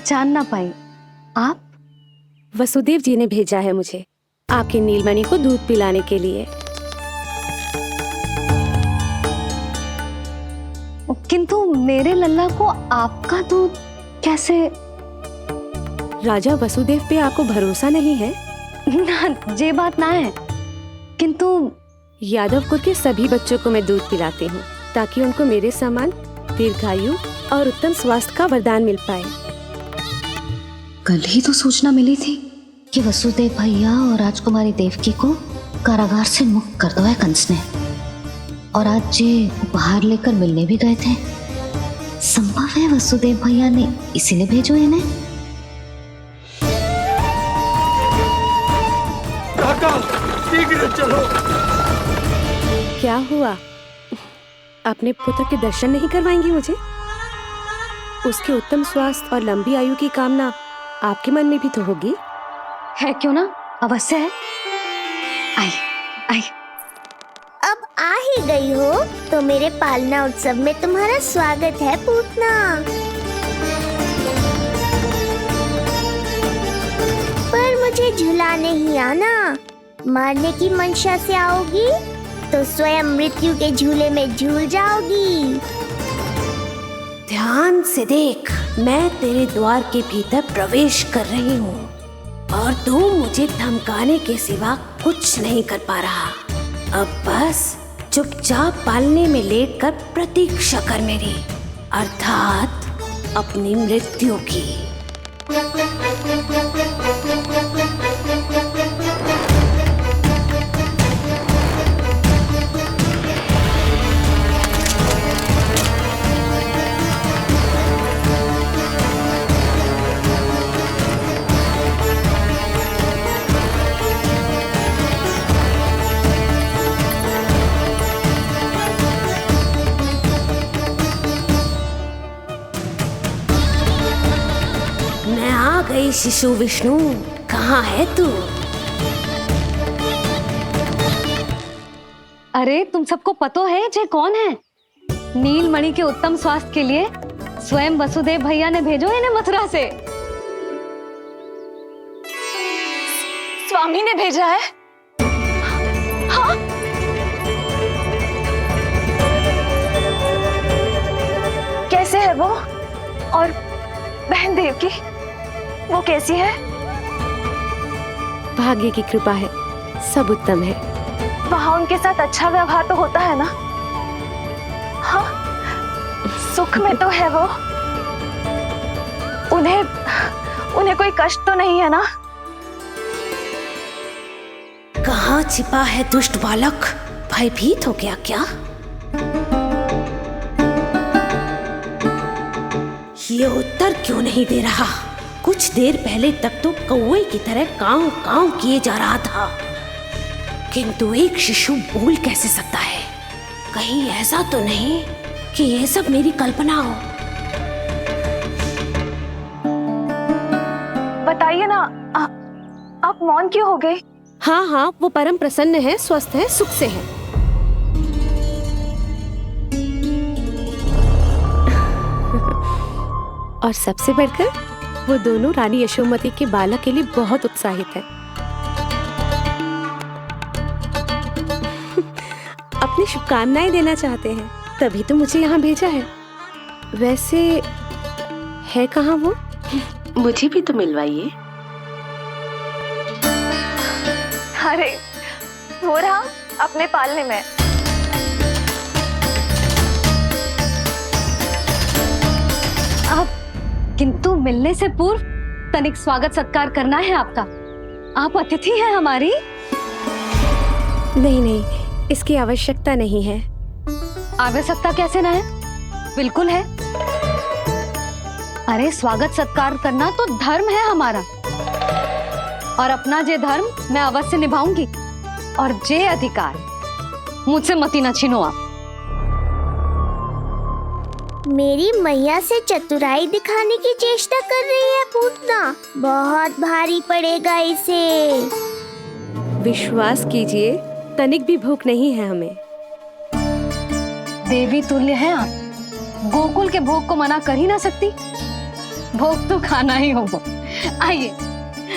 पहचान ना पाई। आप? वसुदेव जी ने भेजा है मुझे आपके नीलमणि को दूध पिलाने के लिए। किंतु मेरे लल्ला को आपका दूध कैसे? राजा वसुदेव पे आपको भरोसा नहीं है? ना, ये बात ना है। किंतु यादव कुल के सभी बच्चों को मैं दूध पिलाती हूँ ताकि उनको मेरे समान दीर्घायु और उत्तम स्वास्थ्य का वरदान मिल पाए। कल ही तो सूचना मिली थी कि वसुदेव भैया और राजकुमारी देवकी को कारागार से मुक्त कर दो है कंस ने, और आज ये उपहार लेकर मिलने भी गए थे। संभव है वसुदेव भैया ने इसीलिए भेजो इन्हें। काका, शीघ्र चलो। क्या हुआ? अपने पुत्र के दर्शन नहीं करवाएंगी मुझे? उसके उत्तम स्वास्थ्य और लंबी आयु की कामना आपके मन में भी तो होगी। है क्यों ना, अवश्य है। आई आई। अब आ ही गई हो तो मेरे पालना उत्सव में तुम्हारा स्वागत है पूतना। पर मुझे झुलाने ही आना। मारने की मंशा से आओगी तो स्वयं मृत्यु के झूले में झूल जाओगी। ध्यान से देख, मैं तेरे द्वार के भीतर प्रवेश कर रही हूँ और तू मुझे धमकाने के सिवा कुछ नहीं कर पा रहा। अब बस चुपचाप पालने में लेटकर प्रतीक्षा कर मेरी, अर्थात अपनी मृत्यु की। शिशु विष्णु, कहाँ है तू? अरे तुम सबको पतो है जे कौन है? नीलमणि के उत्तम स्वास्थ्य के लिए स्वयं वसुदेव भैया ने भेजो इन्हें मथुरा से। स्वामी ने भेजा है? हाँ? कैसे है वो? और बहन देवकी, वो कैसी है? भाग्य की कृपा है, सब उत्तम है। वहाँ उनके साथ अच्छा व्यवहार तो होता है ना? हाँ, सुख में तो है वो। उन्हें कोई कष्ट तो नहीं है ना? कहाँ छिपा है दुष्ट बालक? भयभीत हो गया क्या? ये उत्तर क्यों नहीं दे रहा? कुछ देर पहले तक तो कौवे की तरह कांव कांव किए जा रहा था, किंतु एक शिशु बोल कैसे सकता है? कहीं ऐसा तो नहीं कि ये सब मेरी कल्पना हो? बताइए ना, आप मौन क्यों हो गए? हाँ हाँ, वो परम प्रसन्न है, स्वस्थ है, सुख से है। और सबसे बढ़कर वो दोनों रानी यशोमती के बालक के लिए बहुत उत्साहित है। अपनी शुभकामनाएं देना चाहते हैं, तभी तो मुझे यहाँ भेजा है। वैसे है कहाँ वो? मुझे भी तो मिलवाइए। अरे वो रहा अपने पालने में। किंतु मिलने से पूर्व तनिक स्वागत सत्कार करना है आपका। आप अतिथि हैं हमारी। नहीं नहीं, इसकी आवश्यकता नहीं है। आवश्यकता कैसे ना है? बिल्कुल है। अरे स्वागत सत्कार करना तो धर्म है हमारा, और अपना जे धर्म मैं अवश्य निभाऊंगी, और जे अधिकार मुझसे मती न छीनो आप। मेरी मैया से चतुराई दिखाने की चेष्टा कर रही है पूतना। बहुत भारी पड़ेगा इसे। विश्वास कीजिए, तनिक भी भूख नहीं है हमें। देवी तुल्य हैं आप, गोकुल के भोग को मना कर ही ना सकती। भोग तो खाना ही होगा। आइए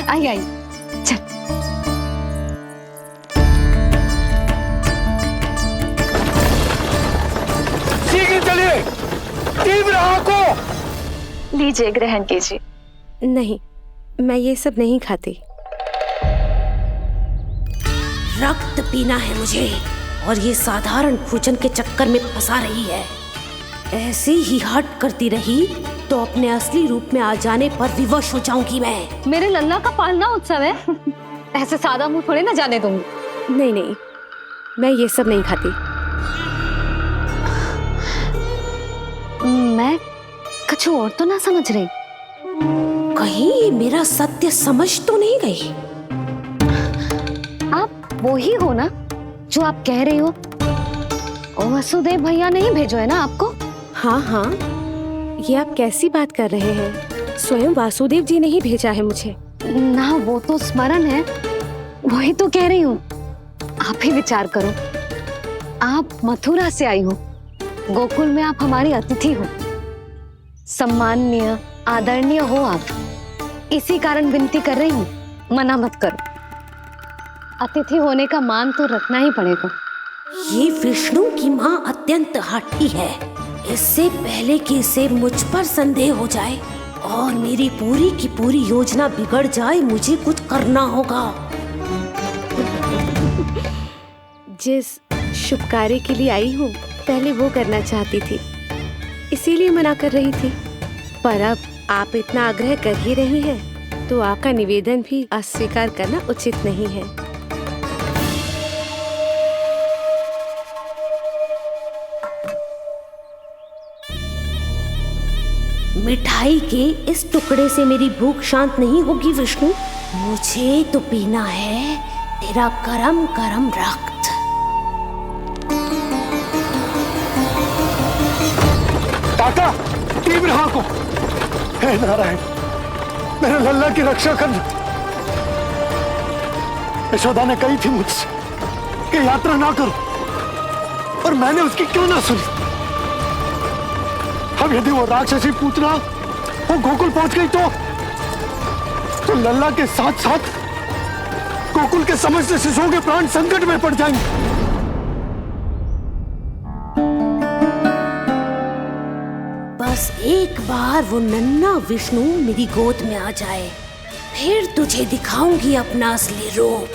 आइए आइए, चल। शीघ्र चलिए, तीव्र आंखों। लीजिए, ग्रहण कीजिए। नहीं, मैं ये सब नहीं खाती। रक्त पीना है मुझे, और ये साधारण भोजन के चक्कर में फंसा रही है। ऐसे ही हट करती रही तो अपने असली रूप में आ जाने पर विवश हो जाऊंगी मैं। मेरे लल्ला का पालना उत्सव है, ऐसे सादा मुंह थोड़े ना जाने दूंगी। नहीं नहीं, मैं ये सब नहीं खाती। मैं कुछ और तो ना समझ रही। कहीं ये मेरा सत्य समझ तो नहीं गई? आप वो ही हो ना जो आप कह रही हो? ओ वसुदेव भैया ने ही भेजो है ना आपको? हाँ हाँ, ये आप कैसी बात कर रहे हैं? स्वयं वासुदेव जी ने ही भेजा है मुझे। ना वो तो स्मरण है, वही तो कह रही हूँ। आप ही विचार करो, आप मथुरा से आई हो, गोकुल में आप हमारी अतिथि हो, सम्माननीय आदरणीय हो आप। इसी कारण विनती कर रही हूँ, मना मत करो। अतिथि होने का मान तो रखना ही पड़ेगा। ये विष्णु की माँ अत्यंत हठी है। इससे पहले कि इसे मुझ पर संदेह हो जाए और मेरी पूरी की पूरी योजना बिगड़ जाए, मुझे कुछ करना होगा। जिस शुभ कार्य के लिए आई हूँ, पहले वो करना चाहती थी, इसीलिए मना कर रही थी। पर अब आप इतना आग्रह कर ही रही हैं, तो आपका निवेदन भी अस्वीकार करना उचित नहीं है। मिठाई के इस टुकड़े से मेरी भूख शांत नहीं होगी विष्णु। मुझे तो पीना है तेरा गरम गरम रक्त। काका, तीव्र आंखों। हे नारायण, मेरे लल्ला की रक्षा करना। यशोदा ने कही थी मुझसे कि यात्रा ना करो, और मैंने उसकी क्यों ना सुनी। अब यदि वो राक्षसी पूतना वो गोकुल पहुंच गई तो लल्ला के साथ साथ गोकुल के समस्त शिशुओं के प्राण संकट में पड़ जाएंगे। बस एक बार वो नन्हा विष्णु मेरी गोद में आ जाए, फिर तुझे दिखाऊंगी अपना असली रूप।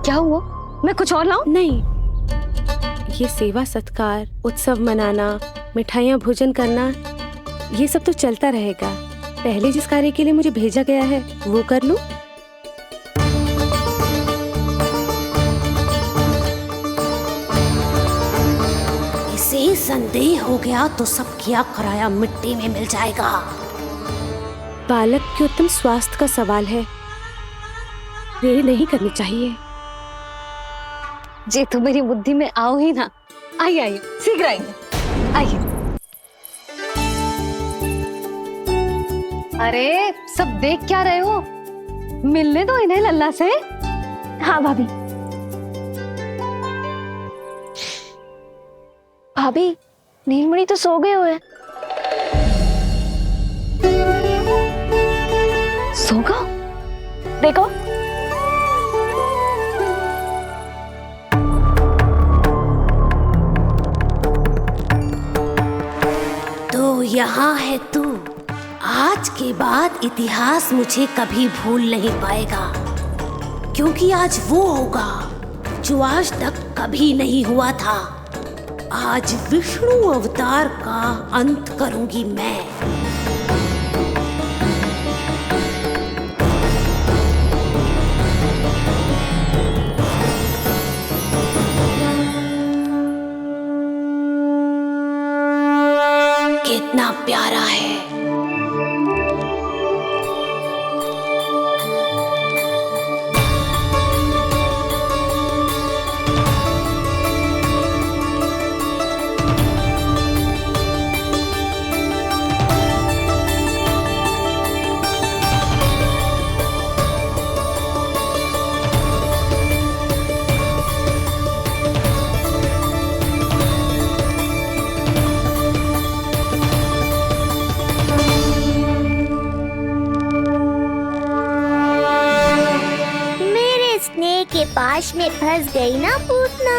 क्या हुआ? मैं कुछ और लाऊं? नहीं, ये सेवा सत्कार, उत्सव मनाना, मिठाइयाँ भोजन करना, ये सब तो चलता रहेगा। पहले जिस कार्य के लिए मुझे भेजा गया है वो कर लूं। इसे संदेह हो गया तो सब किया कराया मिट्टी में मिल जाएगा। बालक के उत्तम स्वास्थ्य का सवाल है, देरी नहीं करनी चाहिए। जे तो मेरी बुद्धि में आओ ही ना। आइए आइए, शीघ्र आइए, आइए। अरे सब देख क्या रहे हो? मिलने दो इन्हें लल्ला से। हाँ भाभी। भाभी, नीलमणि तो सो गए हुए। सो गो? देखो। तो यहाँ है तू। आज के बाद इतिहास मुझे कभी भूल नहीं पाएगा, क्योंकि आज वो होगा जो आज तक कभी नहीं हुआ था। आज विष्णु अवतार का अंत करूंगी मैं। कितना प्यारा है। स्नेह के पाश में फंस गई ना पूतना।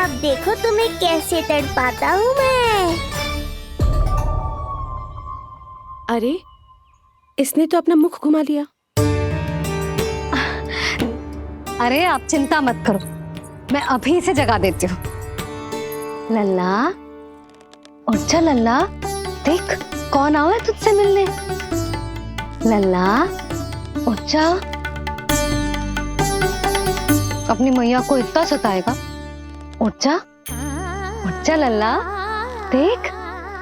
अब देखो तुम्हें कैसे तड़पाता हूँ मैं। अरे, इसने तो अपना मुख घुमा लिया। अरे आप चिंता मत करो, मैं अभी से जगा देती हूँ। लल्ला, उठ जा लल्ला, देख कौन आया है तुझसे मिलने। लल्ला, उठ जा। अपनी मैया को इतना सताएगा। उठ जा लल्ला, देख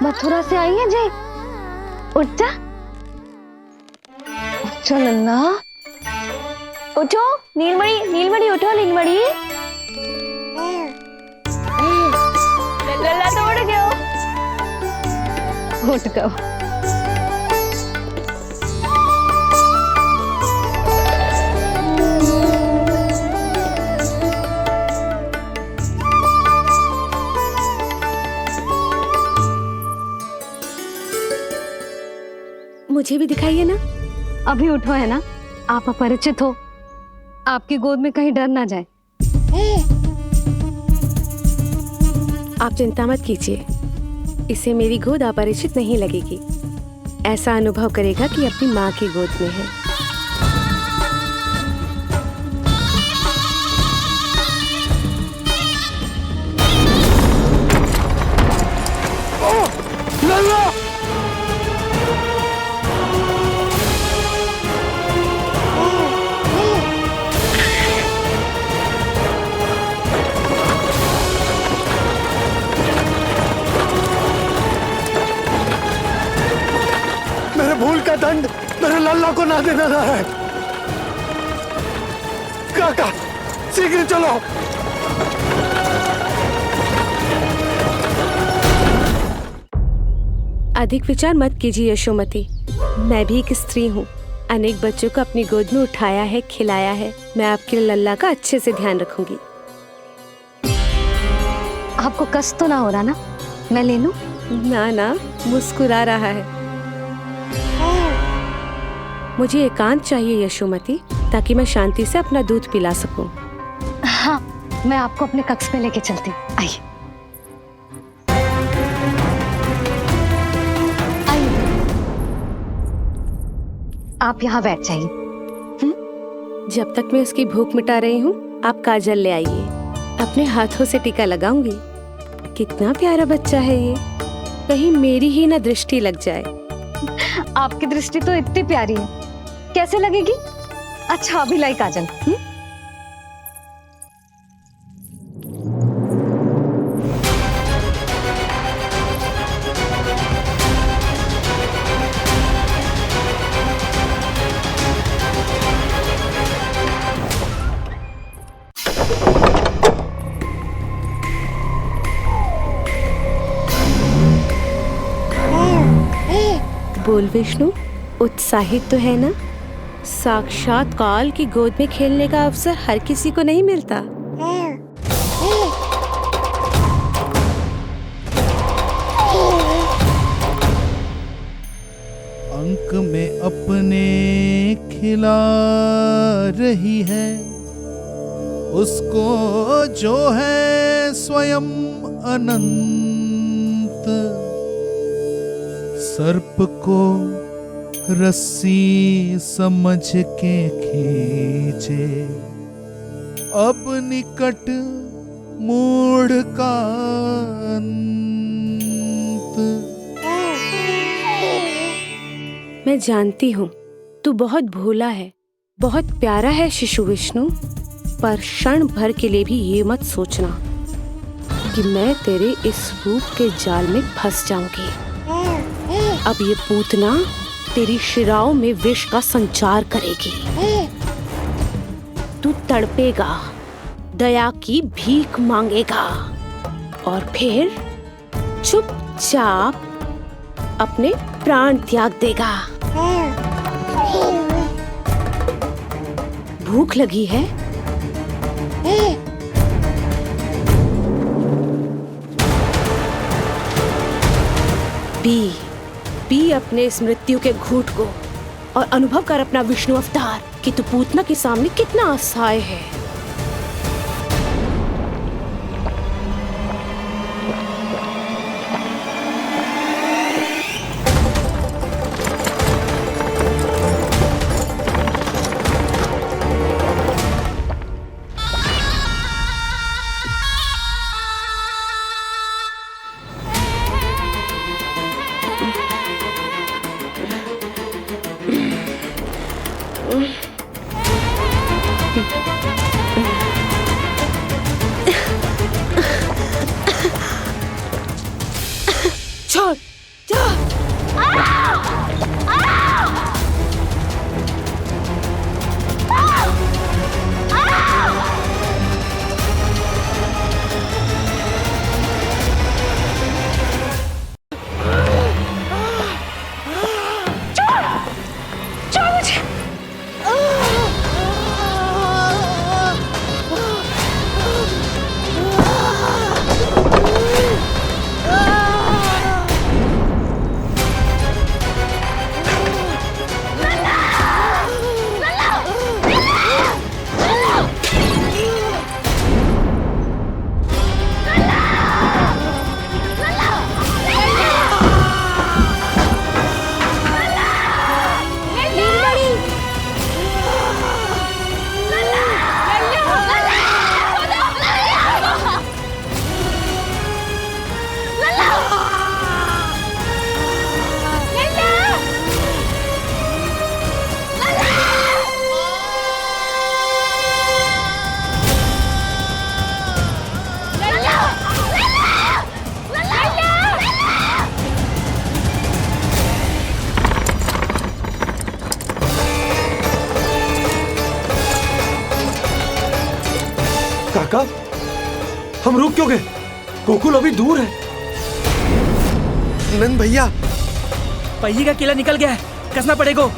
मथुरा से आई है जय। उठ जा लल्ला। उठो नीलमणि, नीलमणि उठो नीलमणि। लल्ला तो उठ गयो। उठ गयो। मुझे भी दिखाइए ना। अभी उठो है ना, आप अपरिचित हो, आपकी गोद में कहीं डर ना जाए। आप चिंता मत कीजिए, इसे मेरी गोद अपरिचित नहीं लगेगी। ऐसा अनुभव करेगा कि अपनी माँ की गोद में है। लल्ला! मेरे भूल का दंड मेरे लल्ला को ना देना रहा है। काका, शीघ्र चलो। अधिक विचार मत कीजिए यशोमती, मैं भी एक स्त्री हूँ। अनेक बच्चों को अपनी गोद में उठाया है, खिलाया है। मैं आपके लल्ला का अच्छे से ध्यान रखूंगी। आपको कष्ट तो ना हो रहा ना, मैं ले लूं? ना, मुस्कुरा रहा है। मुझे एकांत चाहिए यशोमती, ताकि मैं शांति से अपना दूध पिला सकूं। हाँ, मैं आपको अपने कक्ष में लेके चलती हूँ। आइए। आप यहाँ बैठ जाइए। जब तक मैं उसकी भूख मिटा रही हूँ, आप काजल ले आइए। अपने हाथों से टीका लगाऊंगी। कितना प्यारा बच्चा है ये, कहीं मेरी ही ना दृष्टि लग जाए। आपकी दृष्टि तो इतनी प्यारी है, कैसे लगेगी? अच्छा अभी लाई काजल। बोल विष्णु, उत्साहित तो है ना? साक्षात काल की गोद में खेलने का अवसर हर किसी को नहीं मिलता। अंक में अपने खिला रही है, उसको जो है स्वयं अनंत। सर्प को रस्सी समझ के खींचे, अब निकट मूढ़ का अंत। मैं जानती हूँ तू बहुत भोला है, बहुत प्यारा है शिशु विष्णु, पर क्षण भर के लिए भी ये मत सोचना कि मैं तेरे इस रूप के जाल में फंस जाऊंगी। अब ये पूतना तेरी शिराओं में विष का संचार करेगी। तू तड़पेगा, दया की भीख मांगेगा और फिर चुपचाप अपने प्राण त्याग देगा। भूख लगी है? पी अपने इस मृत्यु के घूंट को, और अनुभव कर अपना विष्णु अवतार कि तू पूतना के सामने कितना असहाय है। छोड़ काका, हम रुक क्यों गए? गोकुल अभी दूर है। नंद भैया, पहिए का किला निकल गया है, कसना पड़ेगा।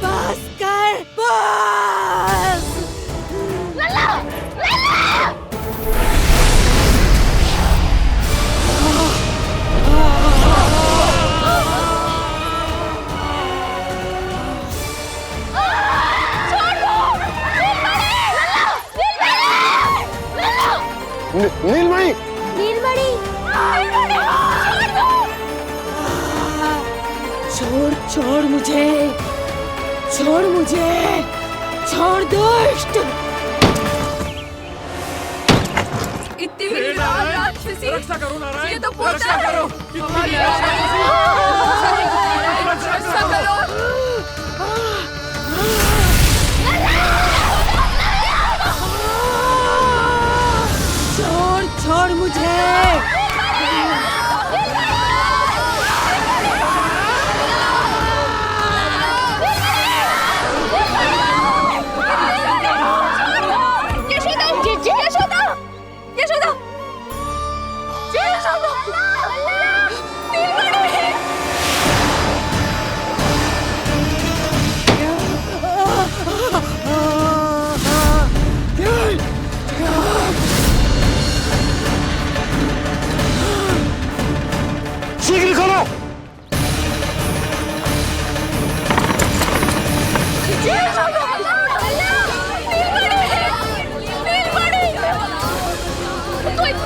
बस कर, बस। नीलमणि, नीलमणि, छोड़ छोड़ मुझे, छोड़ मुझे, छोड़ दुष्ट। इतनी भी राक्षसी, रक्षा करो नारायण, ये तो रक्षा करो, रक्षा करो। छोड़ छोड़ मुझे। शीघ्र करो।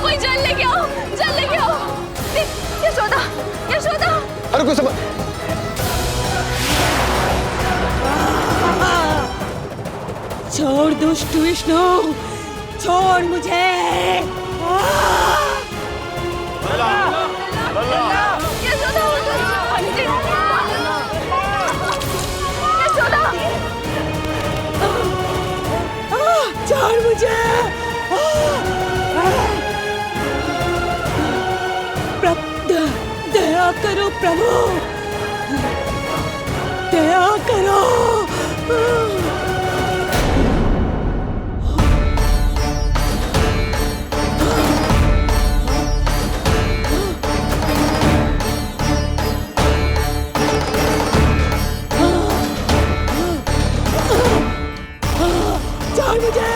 कोई जल लेके आओ, जल लेके आओ। यशोदा, यशोदा। अरे कोई समझ। छोड़ दुष्ट विष्णु, छोड़ मुझे। छोड़ मुझे। करो प्रभु, दया करो। जान मुझे।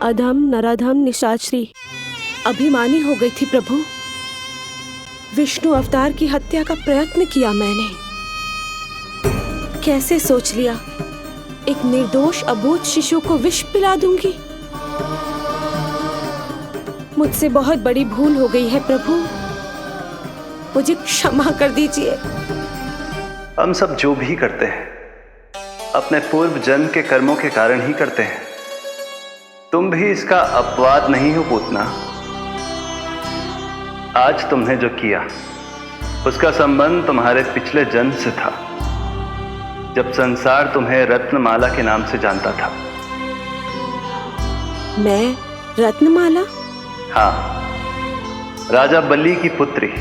अधम नराधम निशाचरी अभिमानी हो गई थी प्रभु। विष्णु अवतार की हत्या का प्रयत्न किया मैंने। कैसे सोच लिया एक निर्दोष अबोध शिशु को विष पिला दूंगी। मुझसे बहुत बड़ी भूल हो गई है प्रभु, मुझे क्षमा कर दीजिए। हम सब जो भी करते हैं अपने पूर्व जन्म के कर्मों के कारण ही करते हैं। तुम भी इसका अपवाद नहीं हो पूतना। आज तुमने जो किया उसका संबंध तुम्हारे पिछले जन्म से था, जब संसार तुम्हें रत्नमाला के नाम से जानता था। मैं रत्नमाला? हाँ, राजा बलि की पुत्री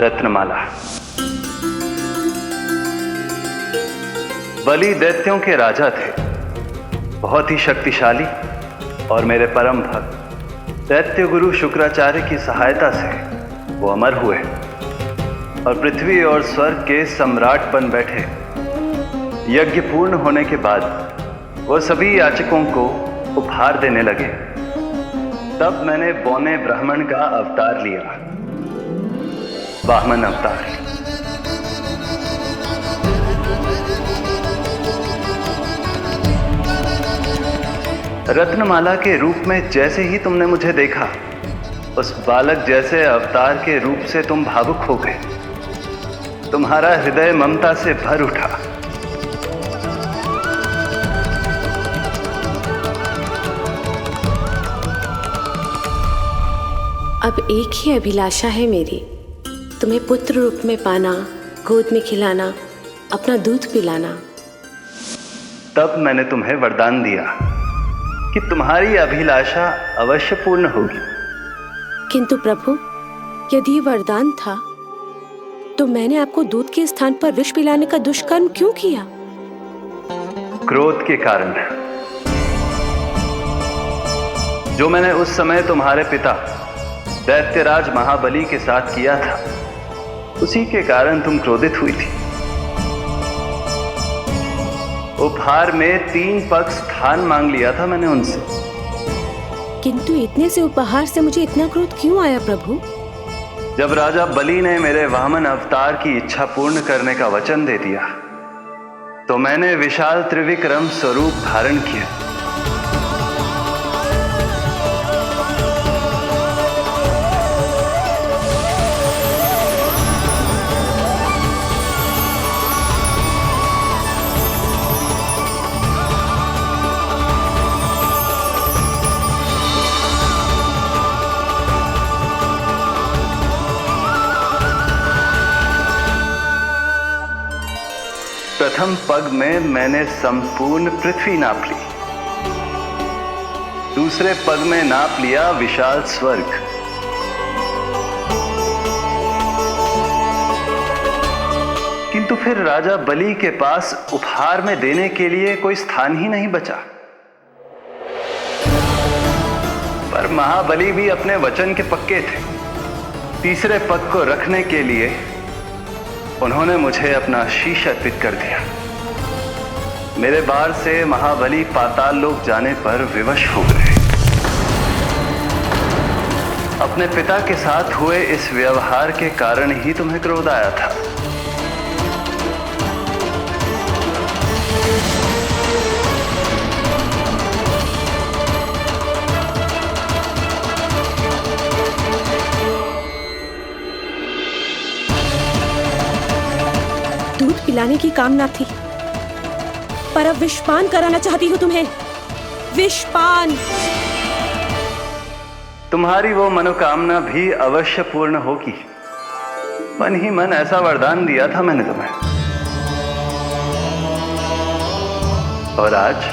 रत्नमाला। बलि दैत्यों के राजा थे, बहुत ही शक्तिशाली, और मेरे परम भक्त दैत्य गुरु शुक्राचार्य की सहायता से वो अमर हुए और पृथ्वी और स्वर्ग के सम्राट बन बैठे। यज्ञ पूर्ण होने के बाद वो सभी याचकों को उपहार देने लगे। तब मैंने बौने ब्राह्मण का अवतार लिया, वामन अवतार। रत्नमाला के रूप में जैसे ही तुमने मुझे देखा, उस बालक जैसे अवतार के रूप से तुम भावुक हो गए। तुम्हारा हृदय ममता से भर उठा। अब एक ही अभिलाषा है मेरी, तुम्हें पुत्र रूप में पाना, गोद में खिलाना, अपना दूध पिलाना। तब मैंने तुम्हें वरदान दिया कि तुम्हारी अभिलाषा अवश्य पूर्ण होगी। किंतु प्रभु, यदि वरदान था तो मैंने आपको दूध के स्थान पर विष पिलाने का दुष्कर्म क्यों किया? क्रोध के कारण, जो मैंने उस समय तुम्हारे पिता दैत्यराज महाबली के साथ किया था, उसी के कारण तुम क्रोधित हुई थी। उपहार में 3 पग स्थान मांग लिया था मैंने उनसे। किंतु इतने से उपहार से मुझे इतना क्रोध क्यों आया प्रभु? जब राजा बलि ने मेरे वामन अवतार की इच्छा पूर्ण करने का वचन दे दिया, तो मैंने विशाल त्रिविक्रम स्वरूप धारण किया। प्रथम पग में मैंने संपूर्ण पृथ्वी नाप ली, दूसरे पग में नाप लिया विशाल स्वर्ग, किंतु फिर राजा बलि के पास उपहार में देने के लिए कोई स्थान ही नहीं बचा। पर महाबली भी अपने वचन के पक्के थे। तीसरे पग को रखने के लिए उन्होंने मुझे अपना शीश अर्पित कर दिया। मेरे बार से महाबली पाताल लोक जाने पर विवश हो गए। अपने पिता के साथ हुए इस व्यवहार के कारण ही तुम्हें क्रोध आया था। दूध पिलाने की कामना थी, पर अब विषपान कराना चाहती हूँ तुम्हें। विषपान। तुम्हारी वो मनोकामना भी अवश्य पूर्ण होगी। मन ही मन ऐसा वरदान दिया था मैंने तुम्हें। और आज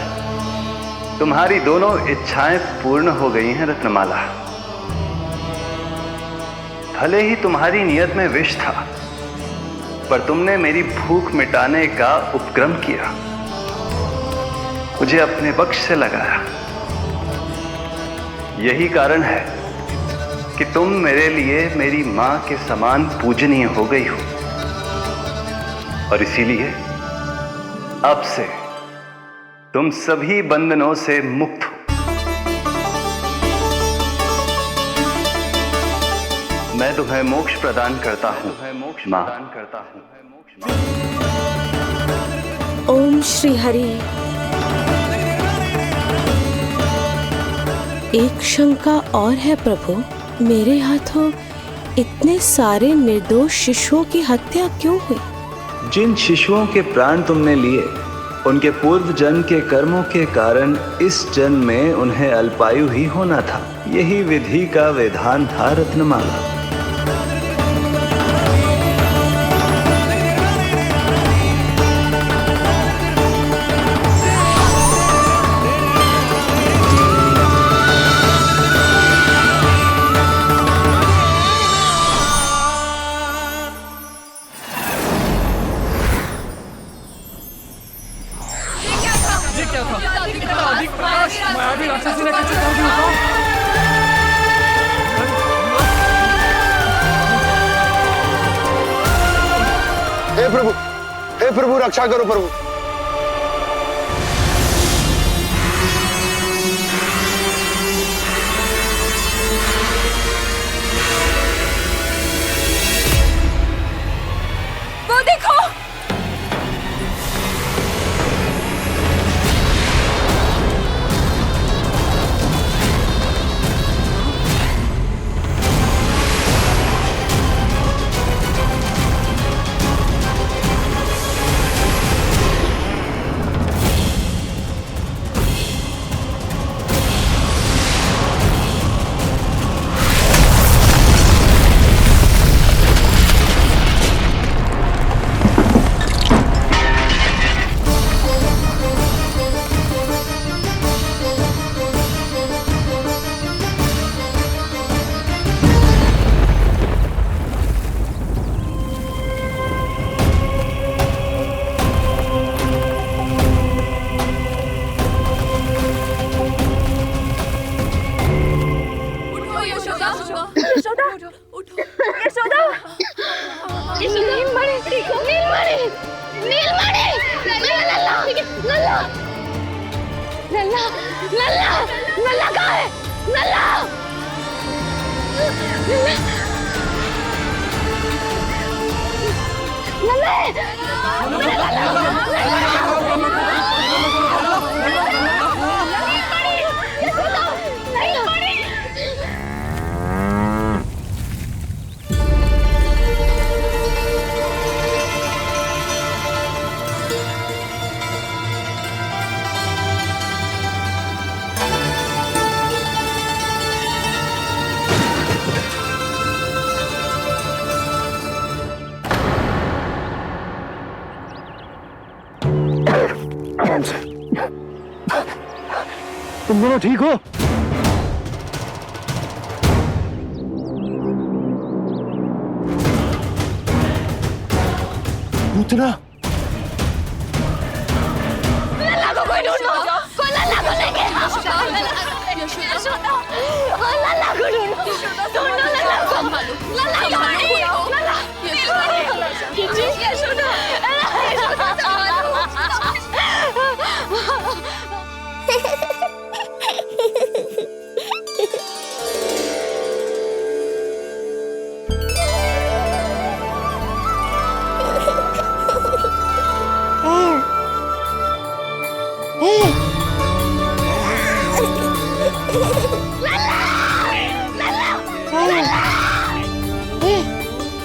तुम्हारी दोनों इच्छाएं पूर्ण हो गई हैं रत्नमाला। भले ही तुम्हारी नियत में विष था, पर तुमने मेरी भूख मिटाने का उपक्रम किया, मुझे अपने पक्ष से लगाया। यही कारण है कि तुम मेरे लिए मेरी मां के समान पूजनीय हो गई हो। और इसीलिए अब से तुम सभी बंधनों से मुक्त हो। मैं तुम्हें मोक्ष प्रदान करता हूं मां। ओम श्री हरि। एक शंका और है प्रभु, मेरे हाथों इतने सारे निर्दोष शिशुओं की हत्या क्यों हुई? जिन शिशुओं के प्राण तुमने लिए, उनके पूर्व जन्म के कर्मों के कारण इस जन्म में उन्हें अल्पायु ही होना था। यही विधि का विधान था रत्नमाला। हे प्रभु रक्षा करो प्रभु। वो देखो, आराम से। तुम दोनों ठीक हो? पूतना लल्ला को कोई ढूंढो, कोई लल्ला को लेके आओ। यशोदा, लल्ला को ढूंढो, ढूंढो लल्ला को। लल्ला नीलमणि, लल्ला नीलमणि, यशोदा, यशोदा संभालो।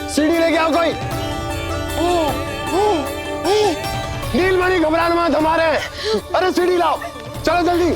सीढ़ी लेके आओ कोई। नीलमणि घबराना मत, हमारे। अरे सीढ़ी लाओ, चलो जल्दी।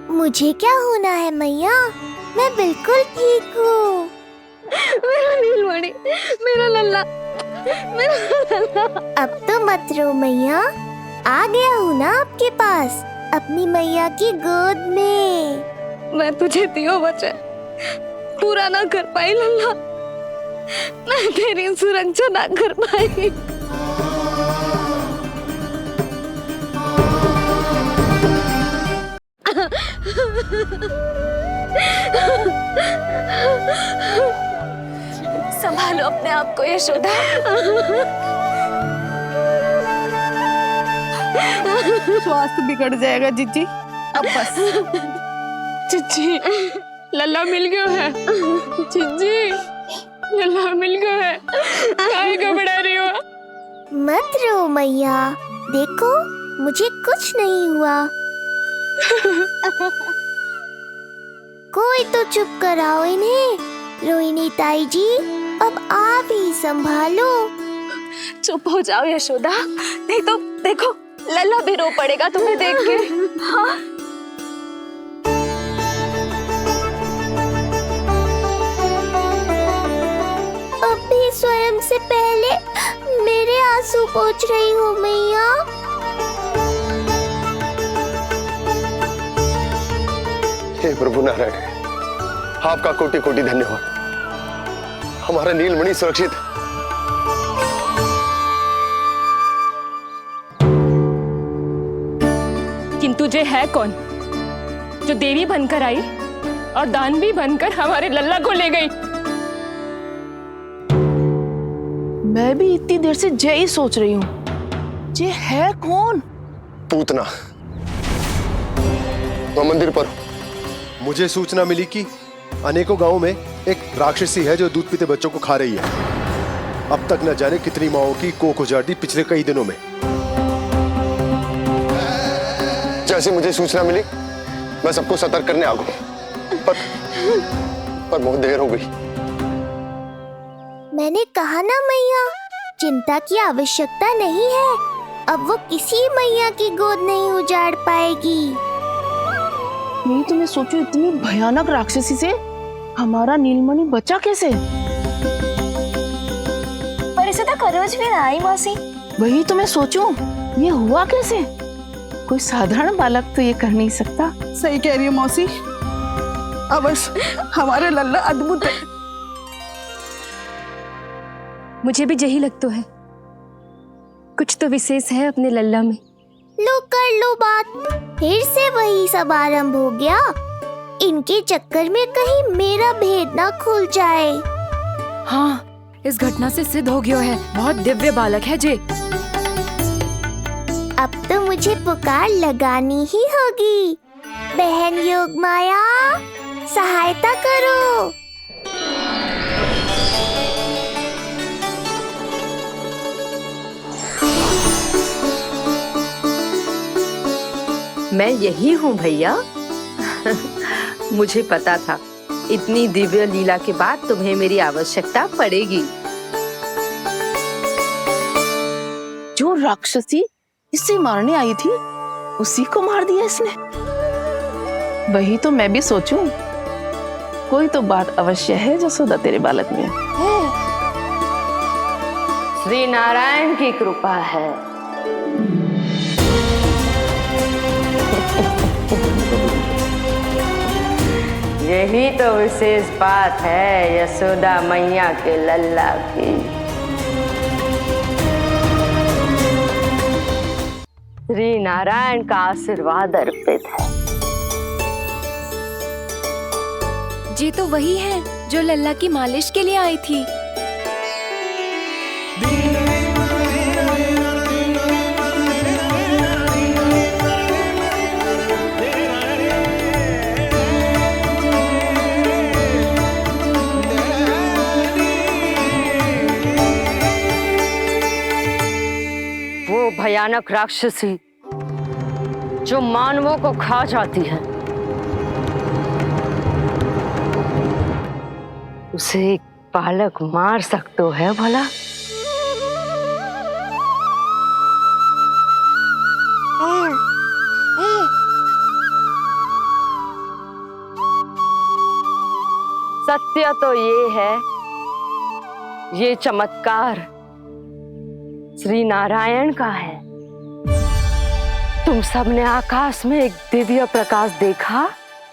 मुझे क्या होना है मैया, मैं बिल्कुल ठीक हूँ। मेरा नीलमणि, मेरा लल्ला, मेरा लल्ला। अब तो मत रो मैया, आ गया हूँ ना आपके पास, अपनी मैया की गोद में। मैं तुझे दियो वचन पूरा ना कर पाई लल्ला, मैं तेरी सुरक्षा ना कर पाई। संभालो अपने आप को यशोदा। स्वास्थ्य बिगड़ जाएगा जीजी, अब बस। जीजी, लल्ला मिल गया है। जीजी, लल्ला मिल गया है। काहे घबरा रही हो? मत रो मैया, देखो मुझे कुछ नहीं हुआ। कोई तो चुप कराओ इन्हें। रोहिणी ताई जी, अब आप ही संभालो। चुप हो जाओ यशोदा, नहीं तो देखो लल्ला भी रो पड़ेगा तुम्हें देख के। हाँ? अब भी स्वयं से पहले मेरे आंसू पोंछ रही हो मैया। हे प्रभु नारायण, आपका कोटि कोटि धन्यवाद। हमारा नीलमणि सुरक्षित है। किंतु जे है कौन जो देवी बनकर आई और दानवी बनकर हमारे लल्ला को ले गई? मैं भी इतनी देर से जय ही सोच रही हूँ, जे है कौन? पूतना, वह मंदिर पर मुझे सूचना मिली कि अनेकों गांवों में एक राक्षसी है जो दूध पीते बच्चों को खा रही है। अब तक न जाने कितनी माओं की कोख उजाड़ दी पिछले कई दिनों में। जैसे मुझे सूचना मिली मैं सबको सतर्क करने आ गया, पर बहुत देर हो गई। मैंने कहा ना मैया, चिंता की आवश्यकता नहीं है। अब वो किसी मैया की गोद नहीं उजाड़ पाएगी। नहीं तो मैं सोचूं, इतनी भयानक राक्षसी से हमारा नीलमणि बचा कैसे? पर इसे तो करोज भी ना आई मौसी। वही तो मैं सोचूं, ये हुआ कैसे? कोई साधारण बालक तो ये कर नहीं सकता। सही कह रही है मौसी, अवश्य हमारे लल्ला अद्भुत है। मुझे भी यही लगता है। कुछ तो विशेष है अपने लल्ला में। लो कर लो बात, फिर से वही सब आरंभ हो गया। इनके चक्कर में कहीं मेरा भेद ना खुल जाए। हाँ, इस घटना से सिद्ध हो गया है, बहुत दिव्य बालक है जे। अब तो मुझे पुकार लगानी ही होगी। बहन योगमाया, सहायता करो। मैं यही हूँ भैया। मुझे पता था इतनी दिव्य लीला के बाद तुम्हें मेरी आवश्यकता पड़ेगी। जो राक्षसी इसे मारने आई थी उसी को मार दिया इसने। वही तो मैं भी सोचूं, कोई तो बात अवश्य है जसोदा तेरे बालक में। श्री नारायण की कृपा है। यही तो विशेष बात है यशोदा मैया के लल्ला की। श्री नारायण का आशीर्वाद अर्पित है। जी तो वही है जो लल्ला की मालिश के लिए आई थी। वो भयानक राक्षसी जो मानवों को खा जाती है, उसे एक बालक मार सकते है भला? सत्य तो ये है, ये चमत्कार श्री नारायण का है। तुम सबने आकाश में एक दिव्य प्रकाश देखा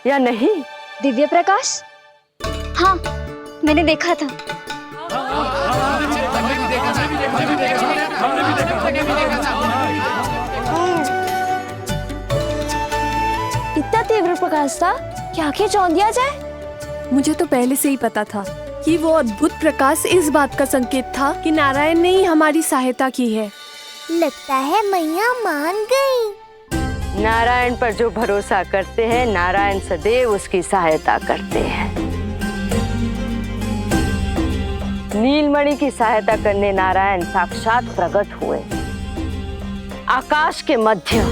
या नहीं? दिव्य प्रकाश? हाँ, मैंने देखा था। इतना तीव्र प्रकाश था कि आंखें चौंधिया जाए। मुझे तो पहले से ही पता था कि वो अद्भुत प्रकाश इस बात का संकेत था कि नारायण ने ही हमारी सहायता की है। लगता है मैया मान गई। नारायण पर जो भरोसा करते हैं, नारायण सदैव उसकी सहायता करते हैं। नीलमणि की सहायता करने नारायण साक्षात प्रकट हुए। आकाश के मध्य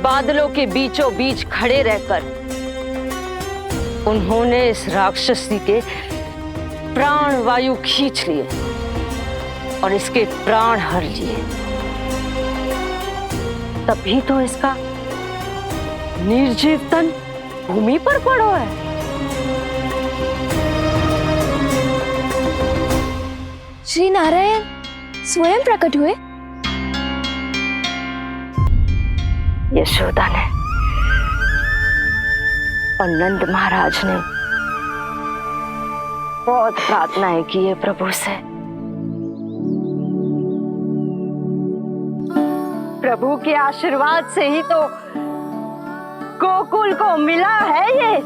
बादलों के बीचों बीच खड़े रहकर उन्होंने इस राक्षसी के प्राण वायु खींच लिए और इसके प्राण हर लिए। तभी तो इसका निर्जीव तन भूमि पर पड़ो है। श्री नारायण स्वयं प्रकट हुए। यशोदा ने और नंद महाराज ने बहुत प्रार्थनाएं की है प्रभु से। प्रभु के आशीर्वाद से ही तो गोकुल को मिला है ये।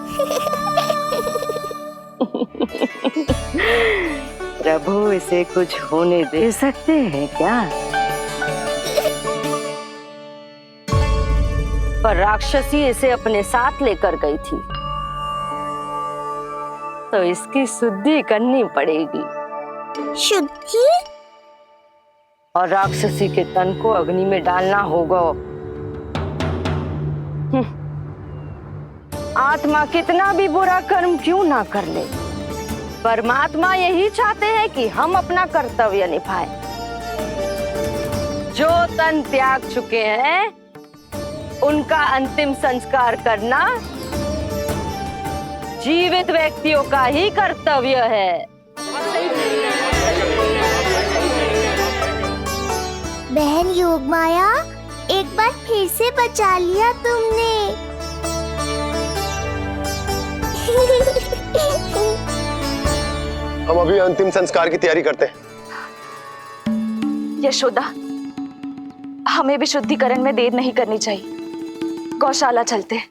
प्रभु इसे कुछ होने दे सकते हैं क्या? पर राक्षसी इसे अपने साथ लेकर गई थी, तो इसकी शुद्धि करनी पड़ेगी। शुद्धि? और राक्षसी के तन को अग्नि में डालना होगा। आत्मा कितना भी बुरा कर्म क्यों ना कर ले, परमात्मा यही चाहते हैं कि हम अपना कर्तव्य निभाएं। जो तन त्याग चुके हैं उनका अंतिम संस्कार करना जीवित व्यक्तियों का ही कर्तव्य है। बहन योगमाया, एक बार फिर से बचा लिया तुमने। हम अभी अंतिम संस्कार की तैयारी करते हैं। यशोदा, हमें भी शुद्धिकरण में देर नहीं करनी चाहिए। गौशाला चलते हैं।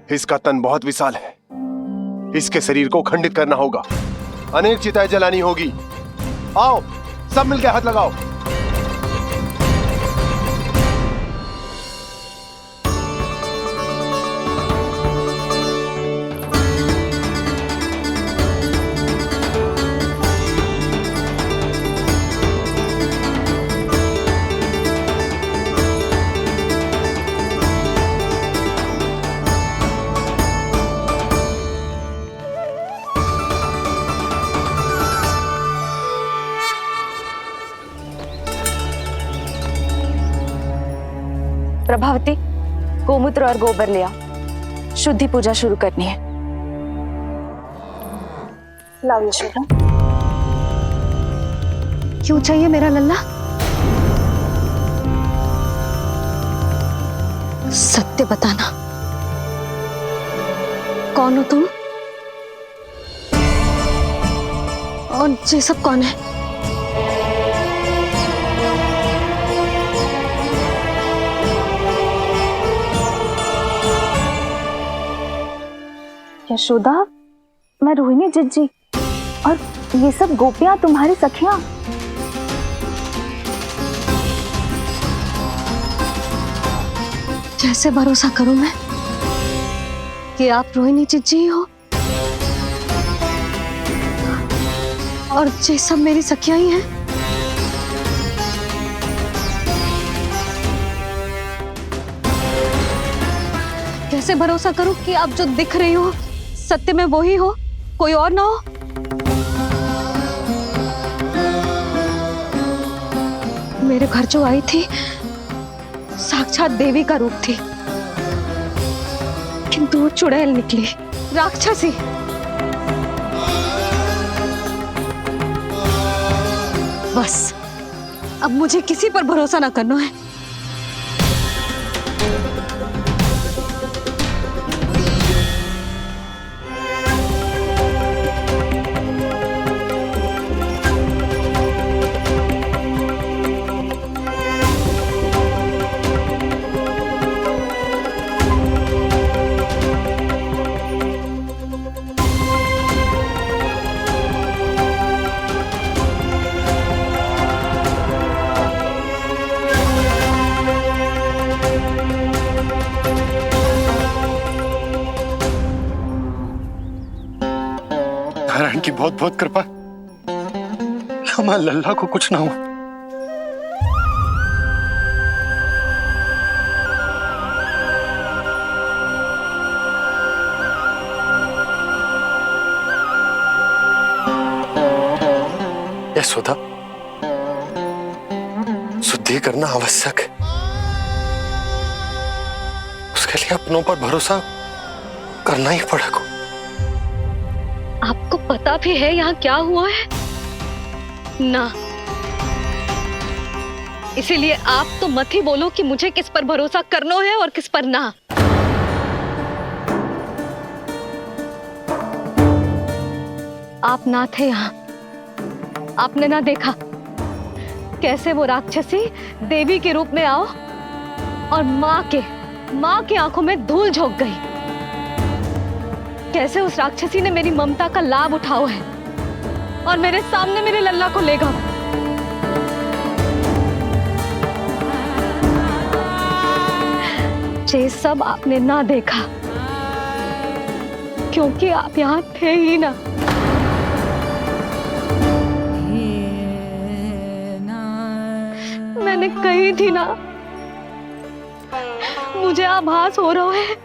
इसका तन बहुत विशाल है, इसके शरीर को खंडित करना होगा, अनेक चिताएं जलानी होगी। आओ सब मिलकर हाथ लगाओ। प्रभावती, गोमूत्र और गोबर ले आओ। शुद्धि पूजा शुरू करनी है। लाओ यशोदा। क्यों चाहिए मेरा लल्ला? सत्य बताना, कौन हो तुम और ये सब कौन है? यशोदा, मैं रोहिणी जिज्जी और ये सब गोपियां तुम्हारी सखियां। कैसे भरोसा करूं मैं कि आप रोहिणी जिज्जी हो और ये सब मेरी सखियां ही हैं? कैसे भरोसा करूं कि आप जो दिख रही हो सत्य में वो ही हो, कोई और ना हो? मेरे घर जो आई थी साक्षात देवी का रूप थी, किंतु वो चुड़ैल निकली, राक्षसी। बस अब मुझे किसी पर भरोसा ना करना है। नारायण की बहुत बहुत कृपा, हमारे लल्ला को कुछ ना हो। यशोदा, शुद्धि करना आवश्यक है, उसके लिए अपनों पर भरोसा करना ही पड़ेगा। आपको पता भी है यहाँ क्या हुआ है ना? इसीलिए आप तो मत ही बोलो कि मुझे किस पर भरोसा करना है और किस पर ना। आप ना थे यहाँ, आपने ना देखा कैसे वो राक्षसी देवी के रूप में आओ और माँ के आंखों में धूल झोंक गई। कैसे उस राक्षसी ने मेरी ममता का लाभ उठाया है और मेरे सामने मेरे लल्ला को ले गया। ये सब आपने ना देखा क्योंकि आप यहाँ थे ही ना। मैंने कही थी ना, मुझे आभास हो रहा है,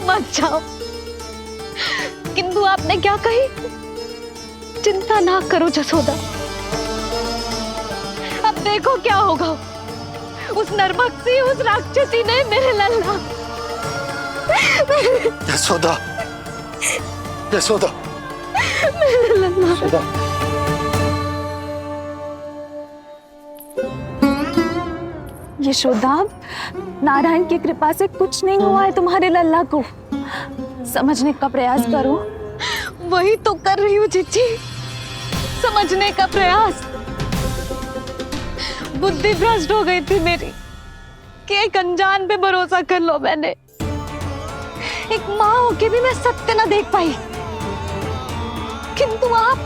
मत जाओ। किंतु आपने क्या कही? चिंता ना करो जसोदा, अब देखो क्या होगा। उस नरभक्षी, उस राक्षसी ने मेरे लल्ला। यशोदा, यशोदा, मेरे लल्ला। यशोदा। यशोदा, नारायण की कृपा से कुछ नहीं हुआ है तुम्हारे लल्ला को। समझने का प्रयास करो। वही तो कर रही हूँ जीजी, समझने का प्रयास। बुद्धि भ्रष्ट हो गई थी मेरी कि एक अनजान पे भरोसा कर लो मैंने। एक माँ होके भी मैं सत्य न देख पाई, किंतु आप,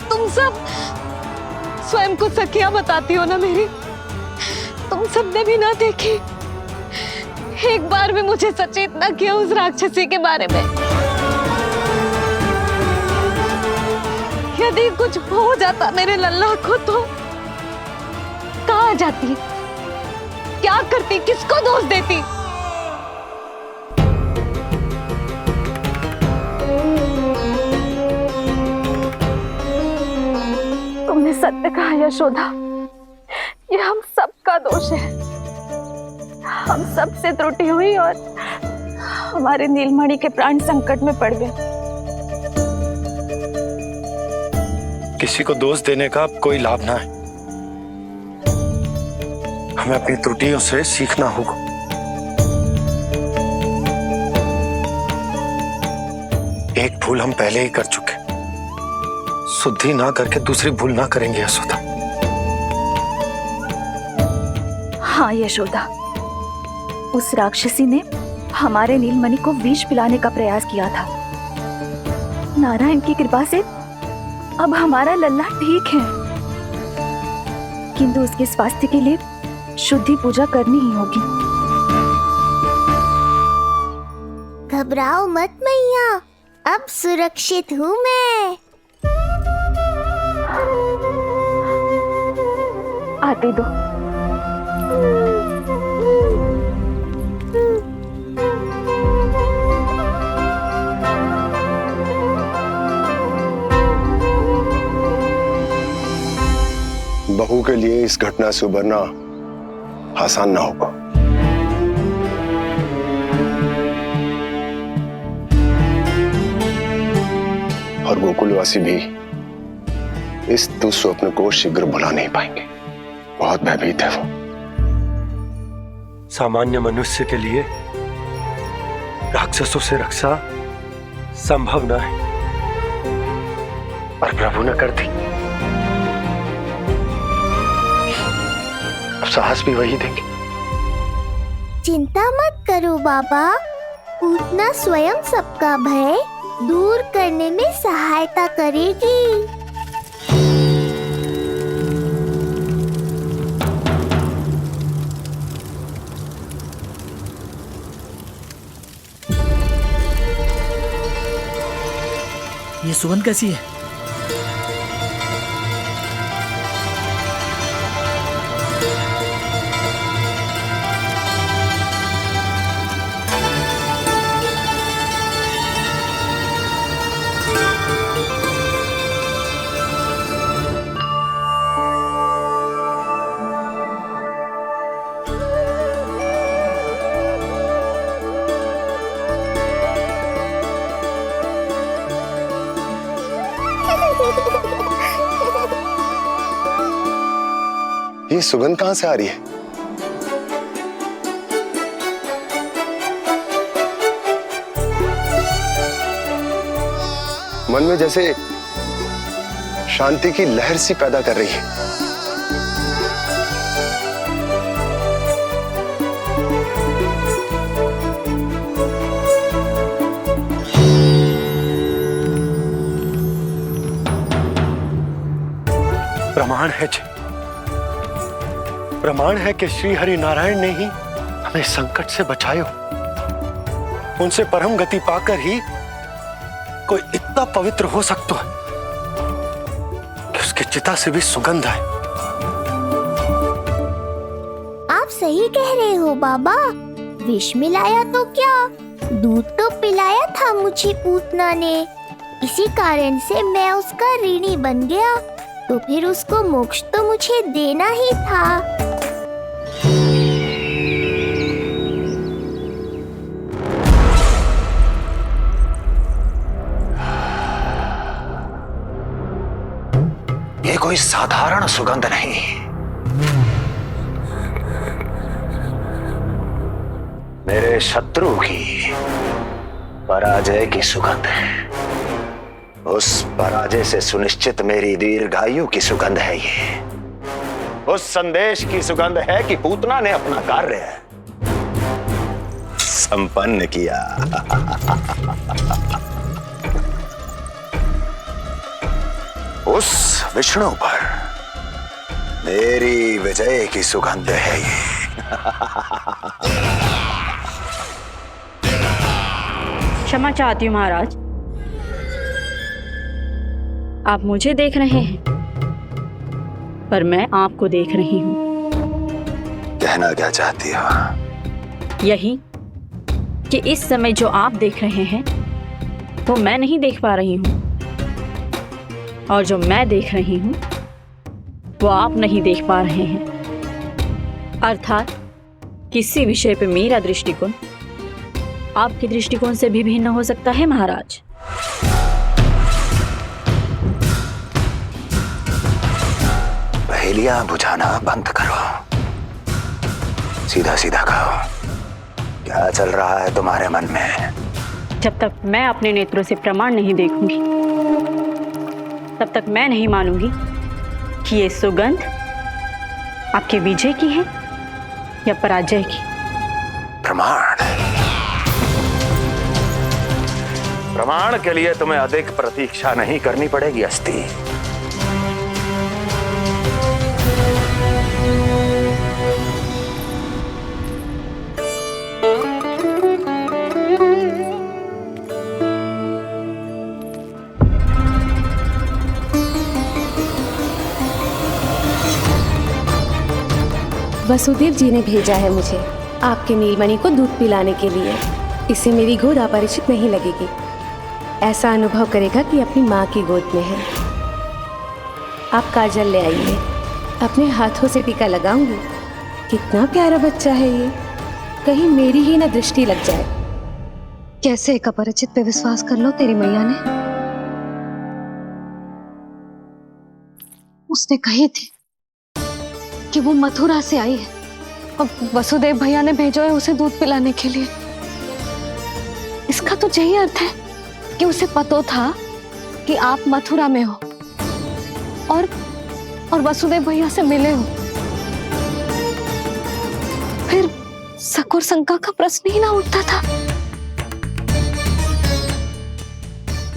तुम सब स्वयं को सखिया बताती हो ना मेरी, तुम सबने भी ना देखी, एक बार भी मुझे सचेत ना किया उस राक्षसी के बारे में। यदि कुछ हो जाता मेरे लल्ला को तो कहाँ जाती, क्या करती, किसको दोष देती? तुमने सत्य कहा यशोदा, ये हम सबका दोष है। हम सब से त्रुटि हुई और हमारे नीलमणि के प्राण संकट में पड़ गए। किसी को दोष देने का कोई लाभ ना है। हमें अपनी त्रुटियों से सीखना होगा। एक भूल हम पहले ही कर चुके, शुद्धि ना करके दूसरी भूल ना करेंगे यशोदा। हाँ यशोदा, उस राक्षसी ने हमारे नीलमणि को विष पिलाने का प्रयास किया था। नारायण की कृपा से अब हमारा लल्ला ठीक है, किंतु उसके स्वास्थ्य के लिए शुद्धि पूजा करनी ही होगी। घबराओ मत मैया, अब सुरक्षित हूँ मैं। आते दो। बहू के लिए इस घटना से उबरना आसान ना होगा। और गोकुलवासी भी इस दुस्वप्न को शीघ्र भुला नहीं पाएंगे। बहुत भयभीत है वो। सामान्य मनुष्य के लिए राक्षसों से रक्षा संभव न है, और प्रभु ने कर दी। अब साहस भी वही देंगे। चिंता मत करो बाबा, पूतना स्वयं सबका भय दूर करने में सहायता करेगी। ये सुगंध कैसी है? ये सुगंध कहां से आ रही है? मन में जैसे शांति की लहर सी पैदा कर रही है। प्रमाण है जी, प्रमाण है कि श्री हरि नारायण ने ही हमें संकट से बचाए हो। उनसे परम गति पाकर ही कोई इतना पवित्र हो सकता है कि उसकी चिता से भी सुगंध आए। आप सही कह रहे हो बाबा, विष मिलाया तो क्या, दूध तो पिलाया था मुझे पूतना ने। इसी कारण से मैं उसका ऋणी बन गया, तो फिर उसको मोक्ष तो मुझे देना ही था। ये कोई साधारण सुगंध नहीं, मेरे शत्रु की पराजय की सुगंध है। उस पराजय से सुनिश्चित मेरी दीर्घायु की सुगंध है ये। उस संदेश की सुगंध है कि पूतना ने अपना कार्य संपन्न किया। उस विष्णु पर मेरी विजय की सुगंध है ये। क्षमा चाहती हूँ महाराज, आप मुझे देख रहे हैं पर मैं आपको देख रही हूँ। कहना क्या चाहती हो? यही कि इस समय जो आप देख रहे हैं वो मैं नहीं देख पा रही हूँ, और जो मैं देख रही हूँ वो आप नहीं देख पा रहे हैं। अर्थात किसी विषय पे मेरा दृष्टिकोण आपके दृष्टिकोण से भी भिन्न हो सकता है महाराज। पहेलियां बुझाना बंद करो, सीधा सीधा कहो, क्या चल रहा है तुम्हारे मन में? जब तक मैं अपने नेत्रों से प्रमाण नहीं देखूंगी तब तक मैं नहीं मानूंगी कि ये सुगंध आपके विजय की है या पराजय की। प्रमाण के लिए तुम्हें अधिक प्रतीक्षा नहीं करनी पड़ेगी अस्ति। वसुदेव जी ने भेजा है मुझे आपके नीलमणि को दूध पिलाने के लिए। इससे मेरी गोद अपरिचित नहीं लगेगी, ऐसा अनुभव करेगा कि अपनी माँ की गोद में है। आप काजल ले आइए, अपने हाथों से टीका लगाऊंगी। कितना प्यारा बच्चा है ये, कहीं मेरी ही न दृष्टि लग जाए। कैसे एक अपरिचित पे विश्वास कर लो तेरी मैया ने? उसने कही थी कि वो मथुरा से आई है और वसुदेव भैया ने भेजा है उसे दूध पिलाने के लिए। इसका तो यही अर्थ है कि उसे पता था कि आप मथुरा में हो और वसुदेव भैया से मिले हो। फिर शक और शंका का प्रश्न ही ना उठता था।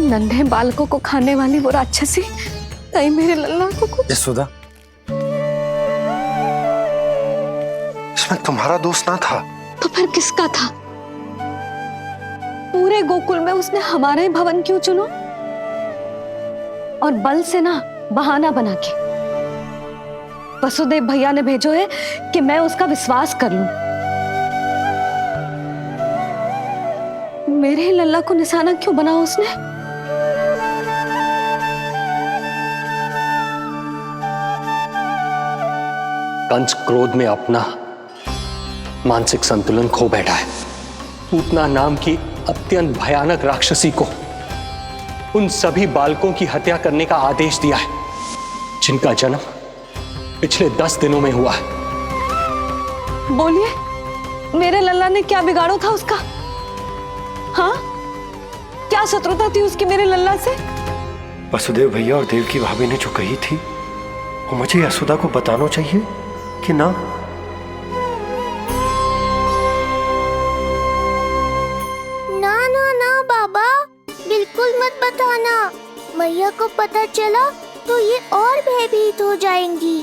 नन्हे बालकों को खाने वाली वो राक्षसी कहीं मेरे लल्ला को यशोदा, इसमें तुम्हारा दोष ना था। तो फिर किसका था? पूरे गोकुल में उसने हमारा ही भवन क्यों चुनो? और बल से ना बहाना बना के वसुदेव भैया ने भेजो है कि मैं उसका विश्वास कर लूं। मेरे ही लल्ला को निशाना क्यों बनाया उसने? कंस क्रोध में अपना मानसिक संतुलन खो बैठा है। पूतना नाम की अत्यंत भयानक राक्षसी को उन सभी बालकों की हत्या करने का आदेश दिया है जिनका जन्म पिछले 10 दिनों में हुआ है। बोलिए, मेरे लल्ला ने क्या बिगाड़ो था उसका? हाँ, क्या शत्रुता थी उसकी मेरे लल्ला से? वसुदेव भैया और देवकी भाभी ने जो कही थी वो मुझे यशोदा को बताना चाहिए कि ना? ना ना ना बाबा, बिल्कुल मत बताना। मैया को पता चला तो ये और भयभीत हो जाएंगी।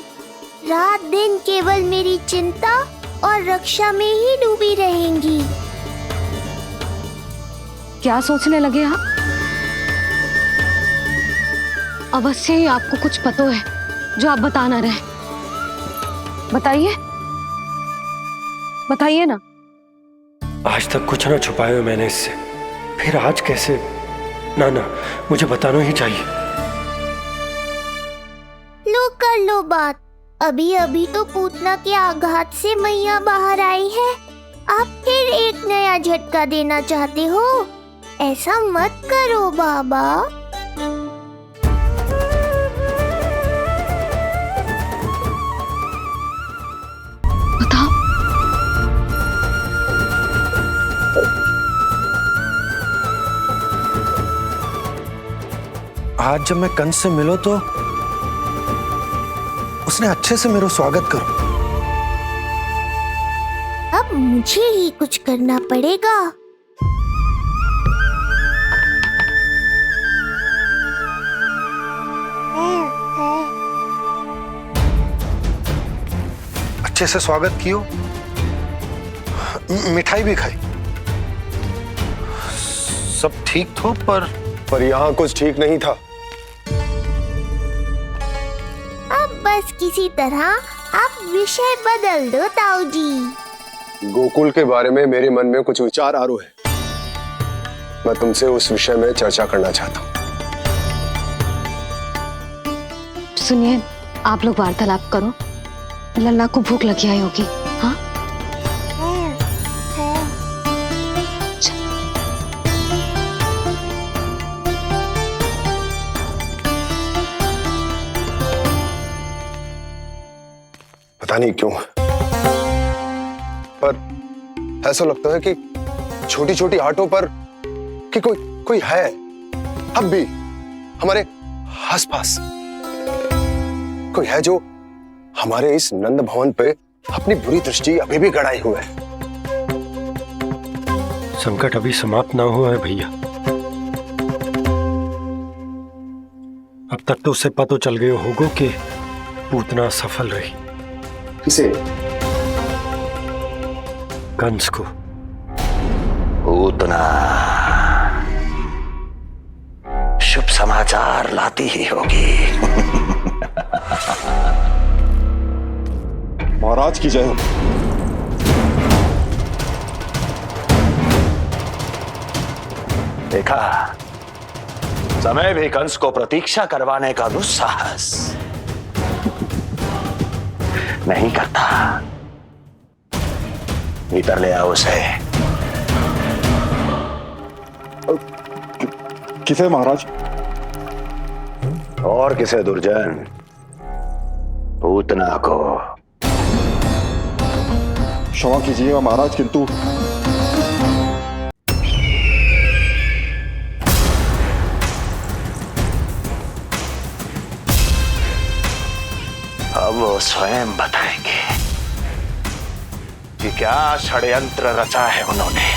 रात दिन केवल मेरी चिंता और रक्षा में ही डूबी रहेंगी। क्या सोचने लगे आप? अवश्य ही आपको कुछ पता है जो आप बता ना रहे। बताइए, बताइए ना। आज तक कुछ ना छुपाया मैंने इससे, फिर आज कैसे? ना ना, मुझे बताना ही चाहिए। लो कर लो बात। अभी अभी तो पूतना के आघात से मैया बाहर आई है, आप फिर एक नया झटका देना चाहते हो? ऐसा मत करो बाबा। आज जब मैं कंस से मिलो तो उसने अच्छे से मेरा स्वागत करो। अब मुझे ही कुछ करना पड़ेगा। अच्छे से स्वागत कियो, मिठाई भी खाई, सब ठीक तो, पर यहाँ कुछ ठीक नहीं था। अब बस किसी तरह आप विषय बदल दो ताऊ जी। गोकुल के बारे में मेरे मन में कुछ विचार आ रहे हैं। मैं तुमसे उस विषय में चर्चा करना चाहता हूँ। सुनिए, आप लोग वार्तालाप करो। लल्ला को भूख लगी आई होगी। हाँ, पता नहीं क्यों, पर ऐसा लगता है कि छोटी छोटी आटों पर कि कोई है अब भी हमारे आसपास। कोई है जो हमारे इस नंद भवन पे अपनी बुरी दृष्टि अभी भी गड़ाए हुए है। संकट अभी समाप्त ना हुआ है भैया। अब तक तो उसे पता चल गया होगा कि पूतना सफल रही। किसे? कंस को। पूतना शुभ समाचार लाती ही होगी। महाराज की जय हो। देखा, समय भी कंस को प्रतीक्षा करवाने का दुस्साहस नहीं करता। भीतर ले आओ उसे। किसे महाराज? और किसे दुर्जन? पूतना को। क्षमा कीजिएगा महाराज, किंतु अब वो स्वयं बताएंगे कि क्या षड्यंत्र रचा है उन्होंने।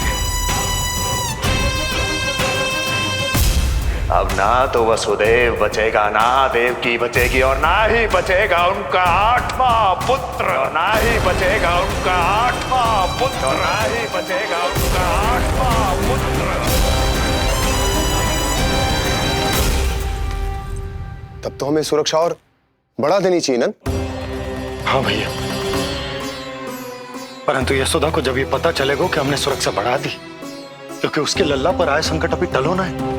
अब ना तो वसुदेव बचेगा, ना देवकी बचेगी, और ना ही बचेगा उनका 8वां पुत्र। ना ही बचेगा उनका 8वां पुत्र। ना ही बचेगा उनका 8वां पुत्र। तब तो हमें सुरक्षा और बढ़ा देनी चाहिए नंद। हाँ भैया, परंतु यशोदा को जब ये पता चलेगा कि हमने सुरक्षा बढ़ा दी, क्योंकि उसके लल्ला पर आए संकट अभी टलो ना है।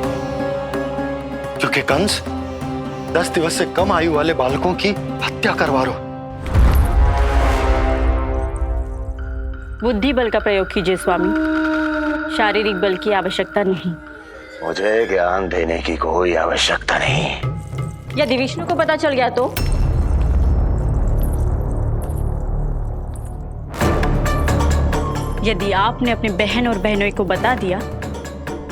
क्योंकि कंस 10 दिवस से कम आयु वाले बालकों की हत्या करवा रहा। बुद्धि बल का प्रयोग कीजिए स्वामी, शारीरिक बल की आवश्यकता नहीं। मुझे ज्ञान देने की कोई आवश्यकता नहीं। यदि विष्णु को पता चल गया तो? यदि आपने अपने बहन और बहनों को बता दिया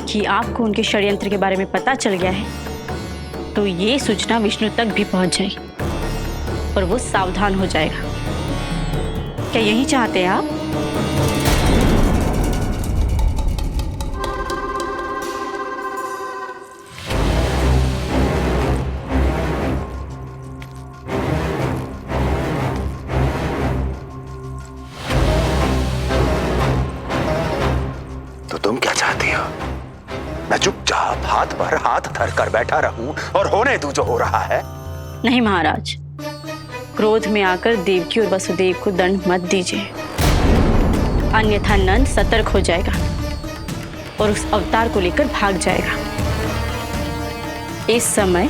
कि आपको उनके षड्यंत्र के बारे में पता चल गया है, तो ये सूचना विष्णु तक भी पहुंच जाएगी और वो सावधान हो जाएगा। क्या यही चाहते हैं आप? तो तुम क्या चाहती हो? मैं चुपचाप हाथ पर हाथ धर कर बैठा रहूं और होने दूं जो हो रहा है? नहीं महाराज, क्रोध में आकर देवकी और वसुदेव को दंड मत दीजिए, अन्यथा नंद सतर्क हो जाएगा और उस अवतार को लेकर भाग जाएगा। इस समय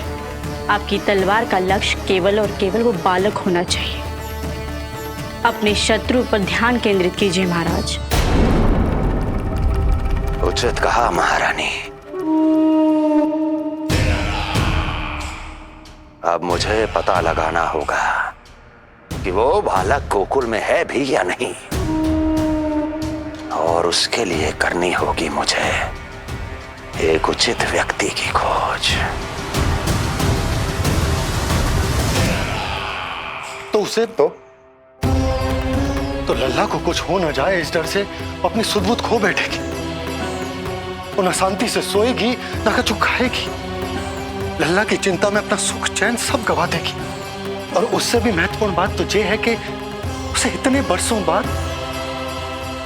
आपकी तलवार का लक्ष्य केवल और केवल वो बालक होना चाहिए। अपने शत्रु पर ध्यान केंद्रित कीजिए महाराज। उचित कहा महारानी। अब मुझे पता लगाना होगा कि वो बालक गोकुल में है भी या नहीं, और उसके लिए करनी होगी मुझे एक उचित व्यक्ति की खोज। तो उसे तो लल्ला को कुछ हो न जाए इस डर से अपनी सुध-बुध खो बैठेगी। वो न शांति से सोएगी न कुछ खाएगी। लल्ला की चिंता में अपना सुख चैन सब गवा देगी। और उससे भी महत्वपूर्ण बात तो ये है कि उसे इतने बरसों बाद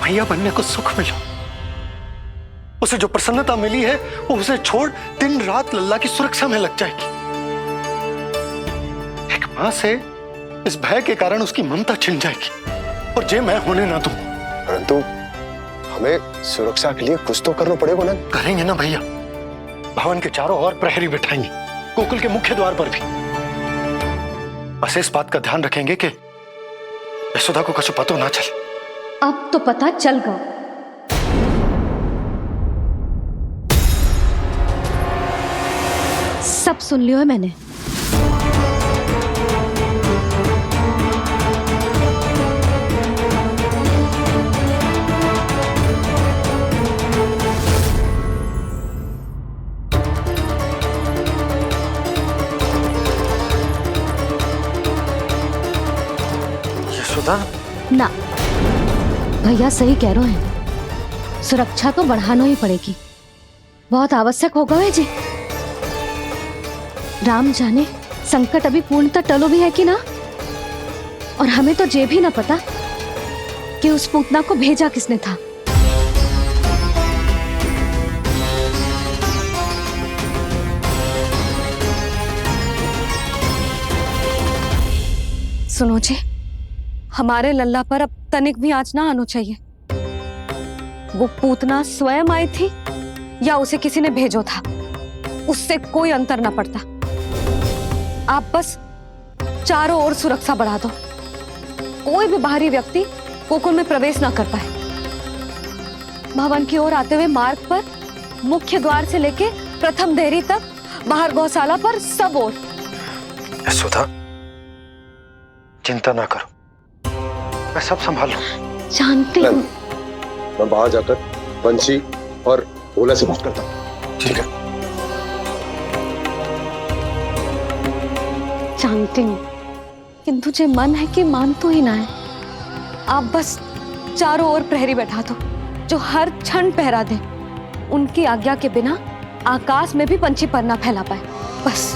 भैया बनने को सुख मिला। उसे जो प्रसन्नता मिली है वो उसे छोड़ दिन रात लल्ला की सुरक्षा में लग जाएगी। एक मां से इस भय के कारण उसकी ममता छिन जाएगी और ये मैं होने ना दूं। परंतु हमें सुरक्षा के लिए कुछ तो करना पड़ेगा ना। करेंगे ना भैया। भवन के चारों ओर प्रहरी बिठाएंगे, गोकुल के मुख्य द्वार पर भी। बस इस बात का ध्यान रखेंगे कि यशोदा को कुछ पता ना चले। अब तो पता चल गया। सब सुन लियो है मैंने। यशोदा ना, भैया सही कह रहे हैं। सुरक्षा तो बढ़ाना ही पड़ेगी, बहुत आवश्यक होगा है जी। राम जाने संकट अभी पूर्णतः टलो भी है कि ना। और हमें तो ये भी ना पता कि उस पूतना को भेजा किसने था। सुनो जी, हमारे लल्ला पर अब तनिक भी आंच ना आना चाहिए। वो पूतना स्वयं आई थी या उसे किसी ने भेजो था, उससे कोई अंतर ना पड़ता। आप बस चारों ओर सुरक्षा बढ़ा दो, कोई भी बाहरी व्यक्ति गोकुल में प्रवेश ना कर पाए। भवन की ओर आते हुए मार्ग पर मुख्य द्वार से लेके प्रथम देहरी तक, बाहर गौशाला पर, सब ओर। यशोदा चिंता ना करो, मैं सब संभाल लूं। जानती हूँ। मैं बाहर जाकर बंसी और भोला से बात करता हूँ। ठीक है। जानती हूँ, किंतु जे मन है कि मान तो ही ना है। आप बस चारों ओर प्रहरी बैठा दो जो हर क्षण पहरा दे। उनकी आज्ञा के बिना आकाश में भी पंछी पर ना फैला पाए, बस।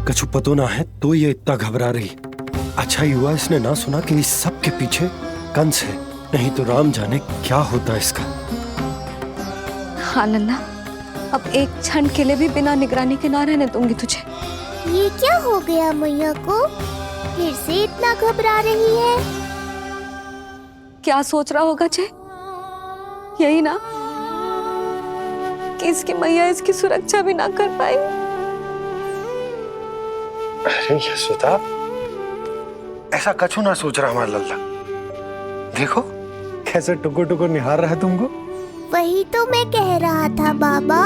कछु पतो ना है तो ये इतना घबरा रही। अच्छा हुआ इसने ना सुना कि इस सब के पीछे कंस है, नहीं तो राम जाने क्या होता इसका। हाँ लल्ला, अब एक क्षण के लिए भी बिना निगरानी के ना रहने दूंगी तुझे। ये क्या हो गया मैया को? फिर से इतना घबरा रही है। क्या सोच रहा होगा चे? यही ना कि इसकी मैया इसकी सुरक्षा भी ना कर पाई। अरे यशोदा, ऐसा कछु ना सोच रहा हमारा लल्ला। देखो कैसे टुकुर टुकुर निहार रहा है तुमको। वही तो मैं कह रहा था बाबा।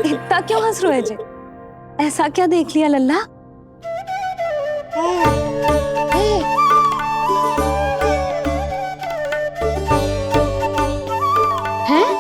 इतना क्यों हंस रहे जे? ऐसा क्या देख लिया लल्ला? हैं?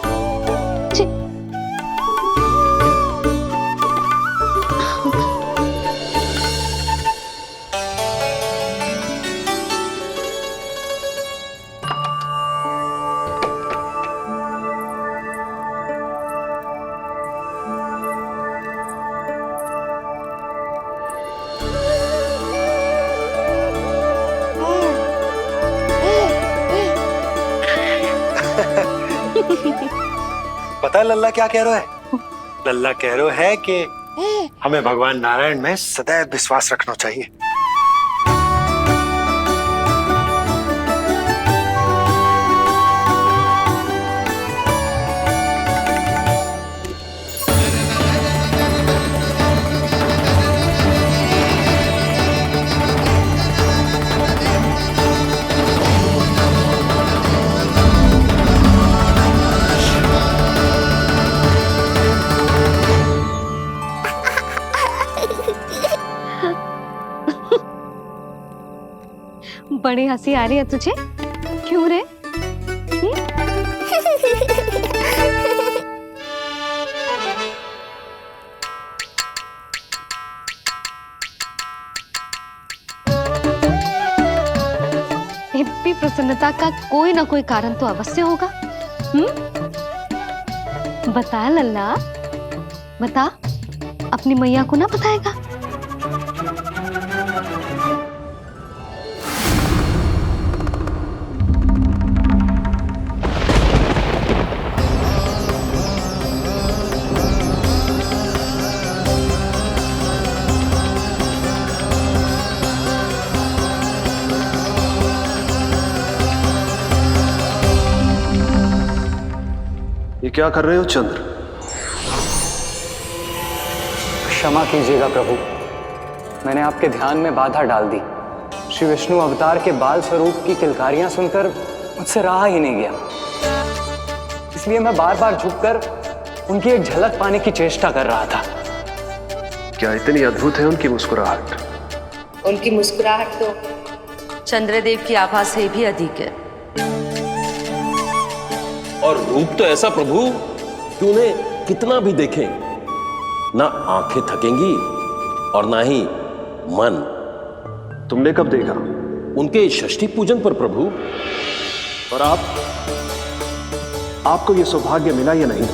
पता है लल्ला क्या कह रहा है? लल्ला कह रहा है कि हमें भगवान नारायण में सदैव विश्वास रखना चाहिए। बड़ी हंसी आ रही है तुझे, क्यों रे? हिप्पी प्रसन्नता का कोई ना कोई कारण तो अवश्य होगा। बता लल्ला, बता, अपनी मैया को ना बताएगा? ये क्या कर रहे हो चंद्र? क्षमा कीजिएगा प्रभु, मैंने आपके ध्यान में बाधा डाल दी। श्री विष्णु अवतार के बाल स्वरूप की किलकारियां सुनकर मुझसे रहा ही नहीं गया, इसलिए मैं बार बार झुककर उनकी एक झलक पाने की चेष्टा कर रहा था। क्या इतनी अद्भुत है उनकी मुस्कुराहट? उनकी मुस्कुराहट तो चंद्रदेव की आभा से भी अधिक है। और रूप तो ऐसा प्रभु कि उन्हें कितना भी देखें ना आंखें थकेंगी और ना ही मन। तुमने कब देखा? उनके षष्ठी पूजन पर प्रभु। और आपको ये सौभाग्य मिला या नहीं?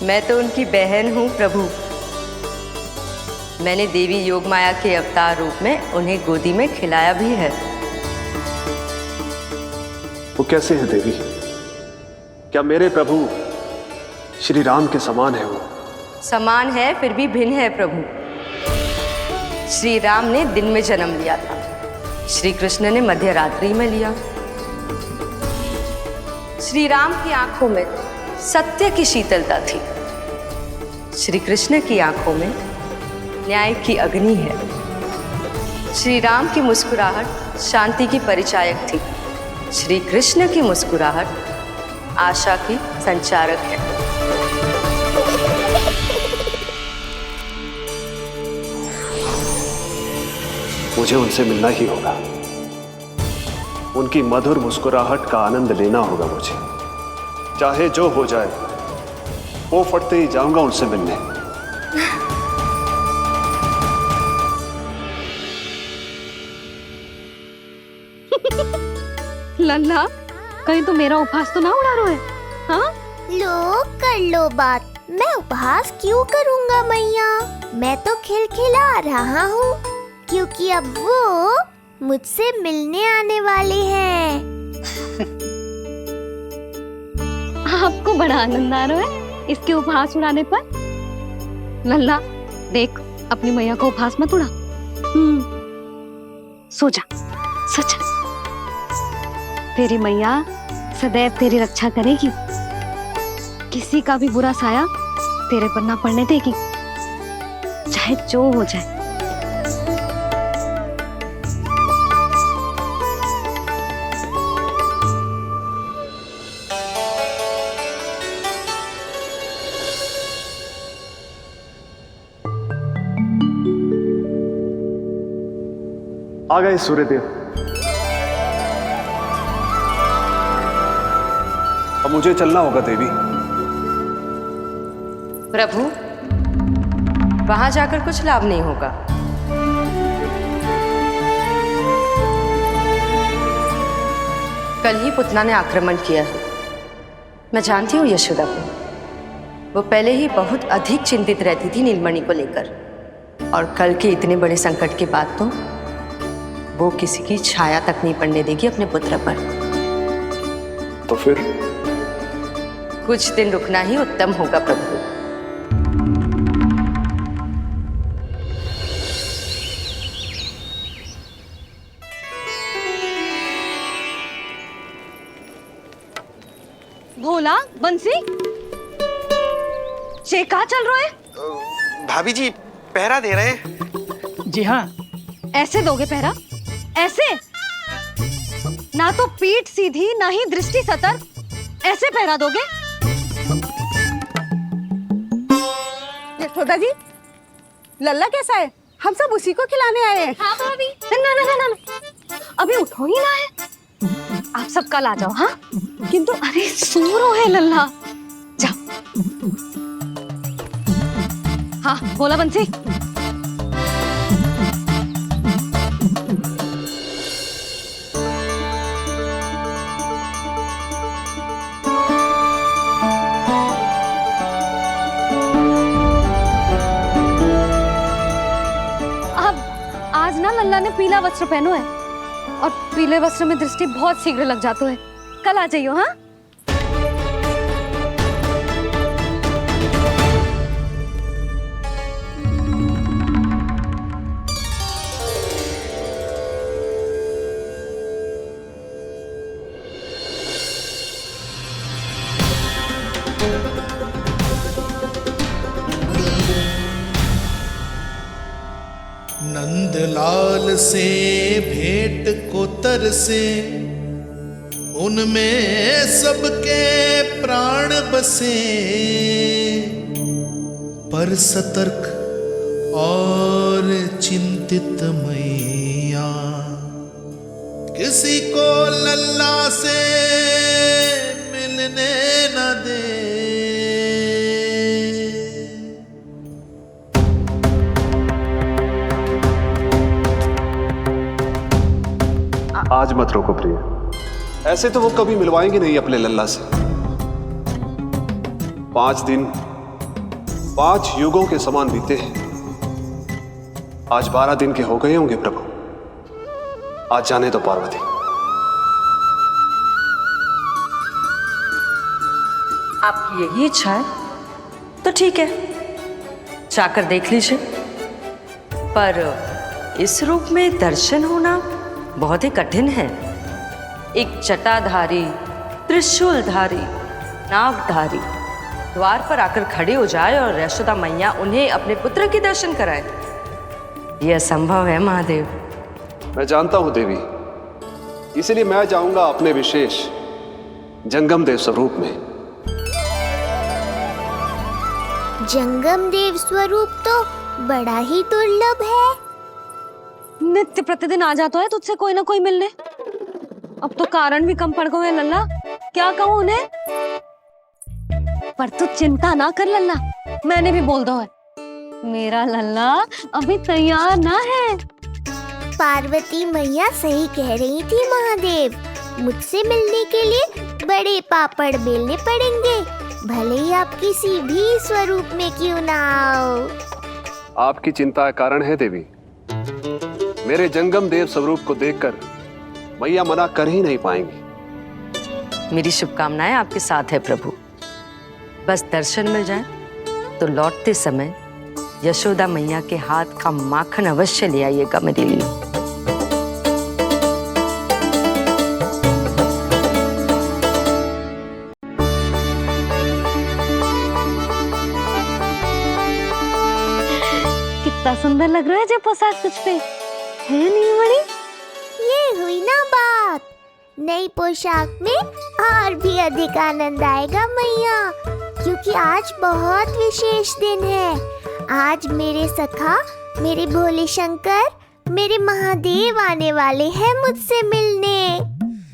मैं तो उनकी बहन हूँ प्रभु। मैंने देवी योगमाया के अवतार रूप में उन्हें गोदी में खिलाया भी है। वो कैसे है देवी? क्या मेरे प्रभु श्री राम के समान है वो? समान है फिर भी भिन्न है प्रभु। श्री राम ने दिन में जन्म लिया था, श्री कृष्ण ने मध्य रात्रि में लिया। श्री राम की आंखों में सत्य की शीतलता थी, श्री कृष्ण की आंखों में न्याय की अग्नि है। श्री राम की मुस्कुराहट शांति की परिचायक थी, श्री कृष्ण की मुस्कुराहट आशा की संचारक है। मुझे उनसे मिलना ही होगा, उनकी मधुर मुस्कुराहट का आनंद लेना होगा मुझे। चाहे जो हो जाए, वो फटते ही जाऊंगा उनसे मिलने। लल्ला, कहीं तो मेरा उपहास तो ना उड़ा रहे? हाँ? लो कर लो बात, मैं उपहास क्यों करूँगा मैया? मैं तो खिलखिला रहा हूँ क्योंकि अब वो मुझसे मिलने आने वाले हैं। आपको बड़ा आनंद आ रहा है इसके उपहास उड़ाने पर? लल्ला देख, अपनी मैया को उपहास मत उड़ा। सो जा, सो जा। तेरी मैया सदैव तेरी रक्षा करेगी, किसी का भी बुरा साया तेरे पर ना पड़ने देगी, चाहे जो हो जाए। आ गए सूर्यदेव। अब मुझे चलना होगा देवी। प्रभु, वहां जाकर कुछ लाभ नहीं होगा। कल ही पुतना ने आक्रमण किया है। मैं जानती हूँ यशोदा को, वो पहले ही बहुत अधिक चिंतित रहती थी नीलमणि को लेकर, और कल के इतने बड़े संकट के बाद तो वो किसी की छाया तक नहीं पड़ने देगी अपने पुत्र पर। तो फिर कुछ दिन रुकना ही उत्तम होगा प्रभु। भोला, बंसी, ये कहाँ चल रहा है? भाभी जी पहरा दे रहे हैं। जी हाँ। ऐसे दोगे पहरा? ऐसे? ना तो पीठ सीधी ना ही दृष्टि सतर्क, ऐसे पहरा दोगे? यशोदा जी, लल्ला कैसा है? हम सब उसी को खिलाने आए हैं। हाँ भाभी। ना ना ना ना, अभी उठो ही ना है। आप सब कल आ जाओ। हाँ किंतु अरे सो रो है लल्ला। जाओ। हाँ बोला बंसी। आज ना लल्ला ने पीला वस्त्र पहनो है और पीले वस्त्र में दृष्टि बहुत शीघ्र लग जाती है। कल आ जाइयो। हाँ नंदलाल से भेंट को तरसे, उनमें सबके प्राण बसे, पर सतर्क और चिंतित मैया किसी को लल्ला से मिलने न दे। आज मत रोको प्रिय, ऐसे तो वो कभी मिलवाएंगे नहीं अपने लल्ला से। 5 दिन 5 युगों के समान बीते हैं, आज 12 दिन के हो गए होंगे प्रभु। आज जाने दो पार्वती। आपकी यही इच्छा है तो ठीक है, जाकर देख लीजिए। पर इस रूप में दर्शन होना बहुत ही कठिन है। एक जटाधारी, त्रिशूलधारी, नागधारी द्वार पर आकर खड़े हो जाए और यशोदा मैया उन्हें अपने पुत्र के दर्शन कराए, यह असंभव है महादेव। मैं जानता हूं देवी, इसलिए मैं जाऊंगा अपने विशेष जंगम देव स्वरूप में। जंगम देव स्वरूप तो बड़ा ही दुर्लभ है। नित्य प्रतिदिन आ जाता है तुझसे कोई ना कोई मिलने। अब तो कारण भी कम पड़ गए हैं लल्ला, क्या कहूँ उन्हें। पर तू चिंता ना कर लल्ला, मैंने भी बोल दो है, मेरा लल्ला अभी तैयार ना है। पार्वती मैया सही कह रही थी महादेव, मुझसे मिलने के लिए बड़े पापड़ बेलने पड़ेंगे, भले ही आप किसी भी स्वरूप में क्यों ना आओ। आपकी चिंता का कारण है देवी, मेरे जंगम देव स्वरूप को देखकर मैया मना कर ही नहीं पाएंगी। मेरी शुभकामनाएं आपके साथ है प्रभु। बस दर्शन मिल जाए तो लौटते समय यशोदा मैया के हाथ का माखन अवश्य ले आइएगा मेरे लिए। कितना सुंदर लग रहा है जो पोशाक तुझ पे है नीलमणि। ये हुई ना बात, नई पोशाक में और भी अधिक आनंद आएगा मैया, क्योंकि आज बहुत विशेष दिन है। आज मेरे सखा, मेरे भोले शंकर, मेरे महादेव आने वाले हैं मुझसे मिलने।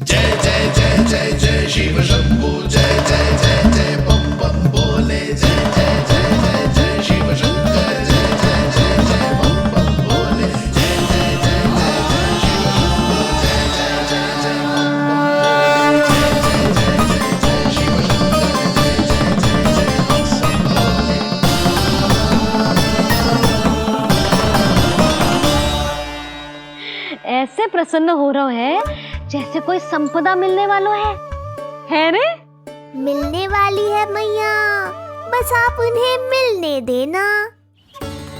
जय जय जय जय जय शिव शंभू, जय जय जय जय बम बम बोले, जय जय जय जय जय शिव शंकर, जय जय जय जय बम बम बोले, जय जय जय जय जय शिव शंभू, जय जय जय जय बम बम बोले, जय जय जय जय शिव शंकर, जय जय जय जय बम बम बोले। ऐसे प्रसन्न हो रहा है जैसे कोई संपदा मिलने वाला है रे? मिलने वाली है मैया, बस आप उन्हें मिलने देना।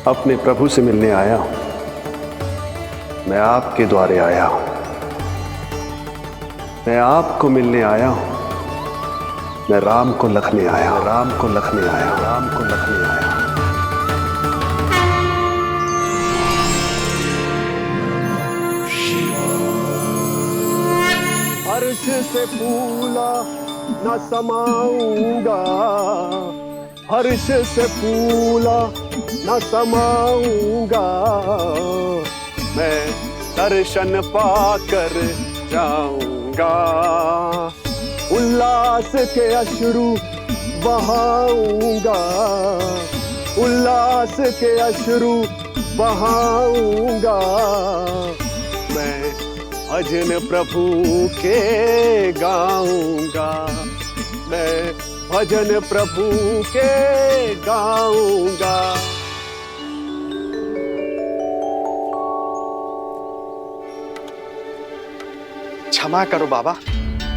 अपने प्रभु से मिलने आया हूं, मैं आपके द्वारे आया हूं, मैं आपको मिलने आया हूं, मैं राम को लखने आया हूं, राम को लखने आया हूं, राम को लखने आया हूं। हर्ष से फूला न समाऊंगा, हर्ष से फूला न समाऊंगा, मैं दर्शन पाकर जाऊंगा, उल्लास के अश्रु बहाऊंगा, उल्लास के अश्रु बहाऊंगा। मैं भजन प्रभु के गाऊंगा, मैं भजन प्रभु के गाऊंगा। क्षमा करो बाबा।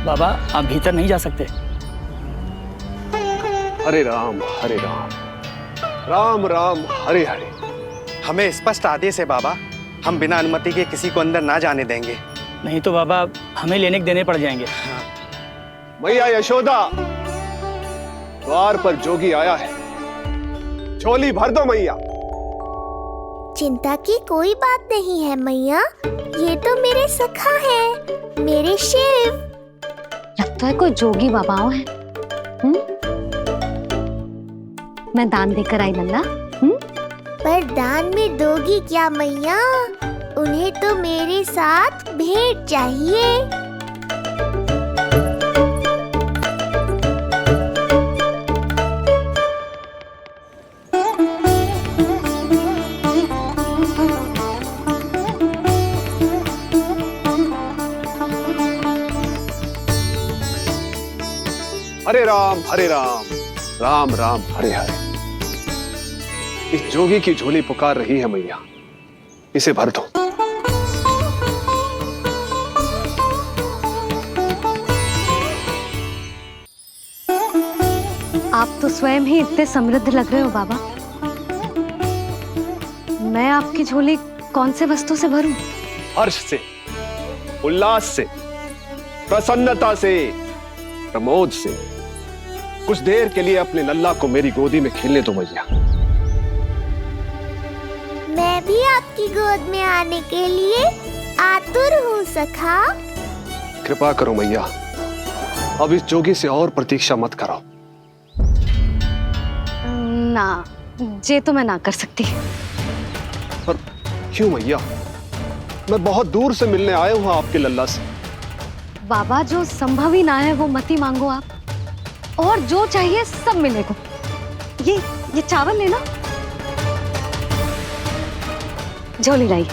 बाबा आप भीतर नहीं जा सकते। हरे राम राम राम हरे हरे। हमें स्पष्ट आदेश है बाबा, हम बिना अनुमति के किसी को अंदर ना जाने देंगे। नहीं तो बाबा हमें लेने के देने पड़ जाएंगे। मैया यशोदा, द्वार पर जोगी आया है, झोली भर दो मैया। चिंता की कोई बात नहीं है मैया, ये तो मेरे सखा है, मेरे शिव। लगता है कोई जोगी बाबाओं है। मैं दान देकर आई लल्ला। पर दान में दोगी क्या मैया? उन्हें तो मेरे साथ भेंट चाहिए। हरे राम राम राम हरे हरे। इस जोगी की झोली पुकार रही है मैया, इसे भर दो। आप तो स्वयं ही इतने समृद्ध लग रहे हो बाबा। मैं आपकी झोली कौन से वस्तु से भरूं? हर्ष से, उल्लास से, प्रसन्नता से, प्रमोद से। कुछ देर के लिए अपने लल्ला को मेरी गोदी में खेलने दो मैया। मैं भी आपकी गोद में आने के लिए आतुर हूँ सखा। कृपा करो मैया, अब इस जोगी से और प्रतीक्षा मत कराओ। ना, जे तो मैं ना कर सकती। पर क्यों मैया? मैं बहुत दूर से मिलने आया हूँ आपके लल्ला से। बाबा जो संभव ही ना है वो मत ही मांगो आप, और जो चाहिए सब मिलेगा। ये चावल लेना, झोली लाई।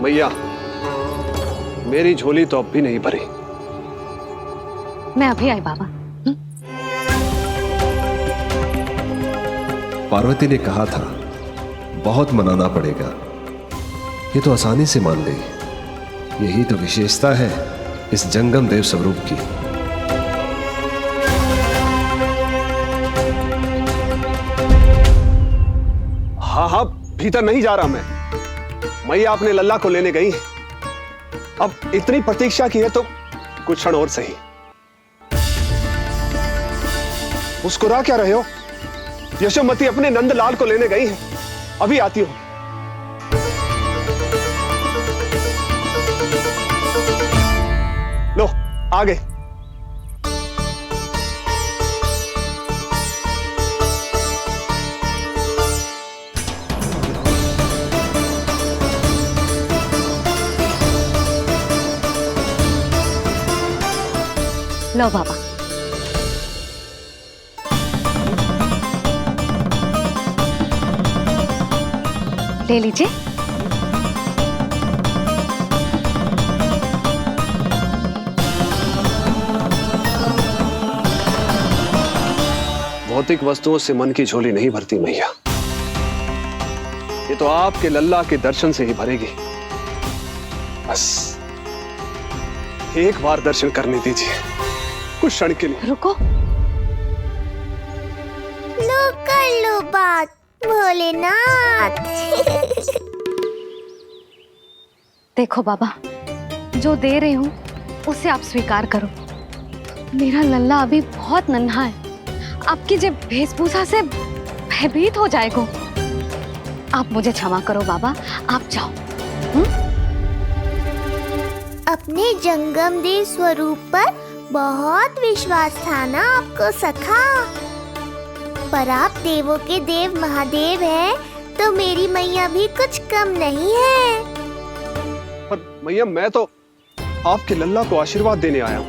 मैया, मेरी झोली तो अब भी नहीं भरी। मैं अभी आई बाबा। पार्वती ने कहा था बहुत मनाना पड़ेगा, ये तो आसानी से मान गई। यही तो विशेषता है इस जंगम देव स्वरूप की। हाँ, भीतर नहीं जा रहा मैं। मैया अपने लल्ला को लेने गई है। अब इतनी प्रतीक्षा की है तो कुछ क्षण और सही। मुस्कुरा क्या रहे हो? यशोमती अपने नंदलाल को लेने गई है, अभी आती हूं। लो, आ गए। लो बाबा। ले लीजिए। भौतिक वस्तुओं से मन की झोली नहीं भरती मैया, ये तो आपके लल्ला के दर्शन से ही भरेगी। बस एक बार दर्शन करने दीजिए, कुछ क्षण के लिए। रुको। लो कर लो बात भोलेनाथ। देखो बाबा, जो दे रही हूं उसे आप स्वीकार करो। मेरा लल्ला अभी बहुत नन्हा है, आपकी जब वेशभूषा से भयभीत हो जाएगा। आप मुझे क्षमा करो बाबा, आप जाओ। अपने जंगम देव स्वरूप पर बहुत विश्वास था ना आपको सखा। पर आप देवों के देव महादेव हैं, तो मेरी मैया भी कुछ कम नहीं है। पर मैया मैं तो आपके लल्ला को आशीर्वाद देने आया हूँ।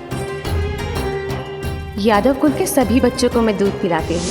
यादव कुल के सभी बच्चों को मैं दूध पिलाती हूँ।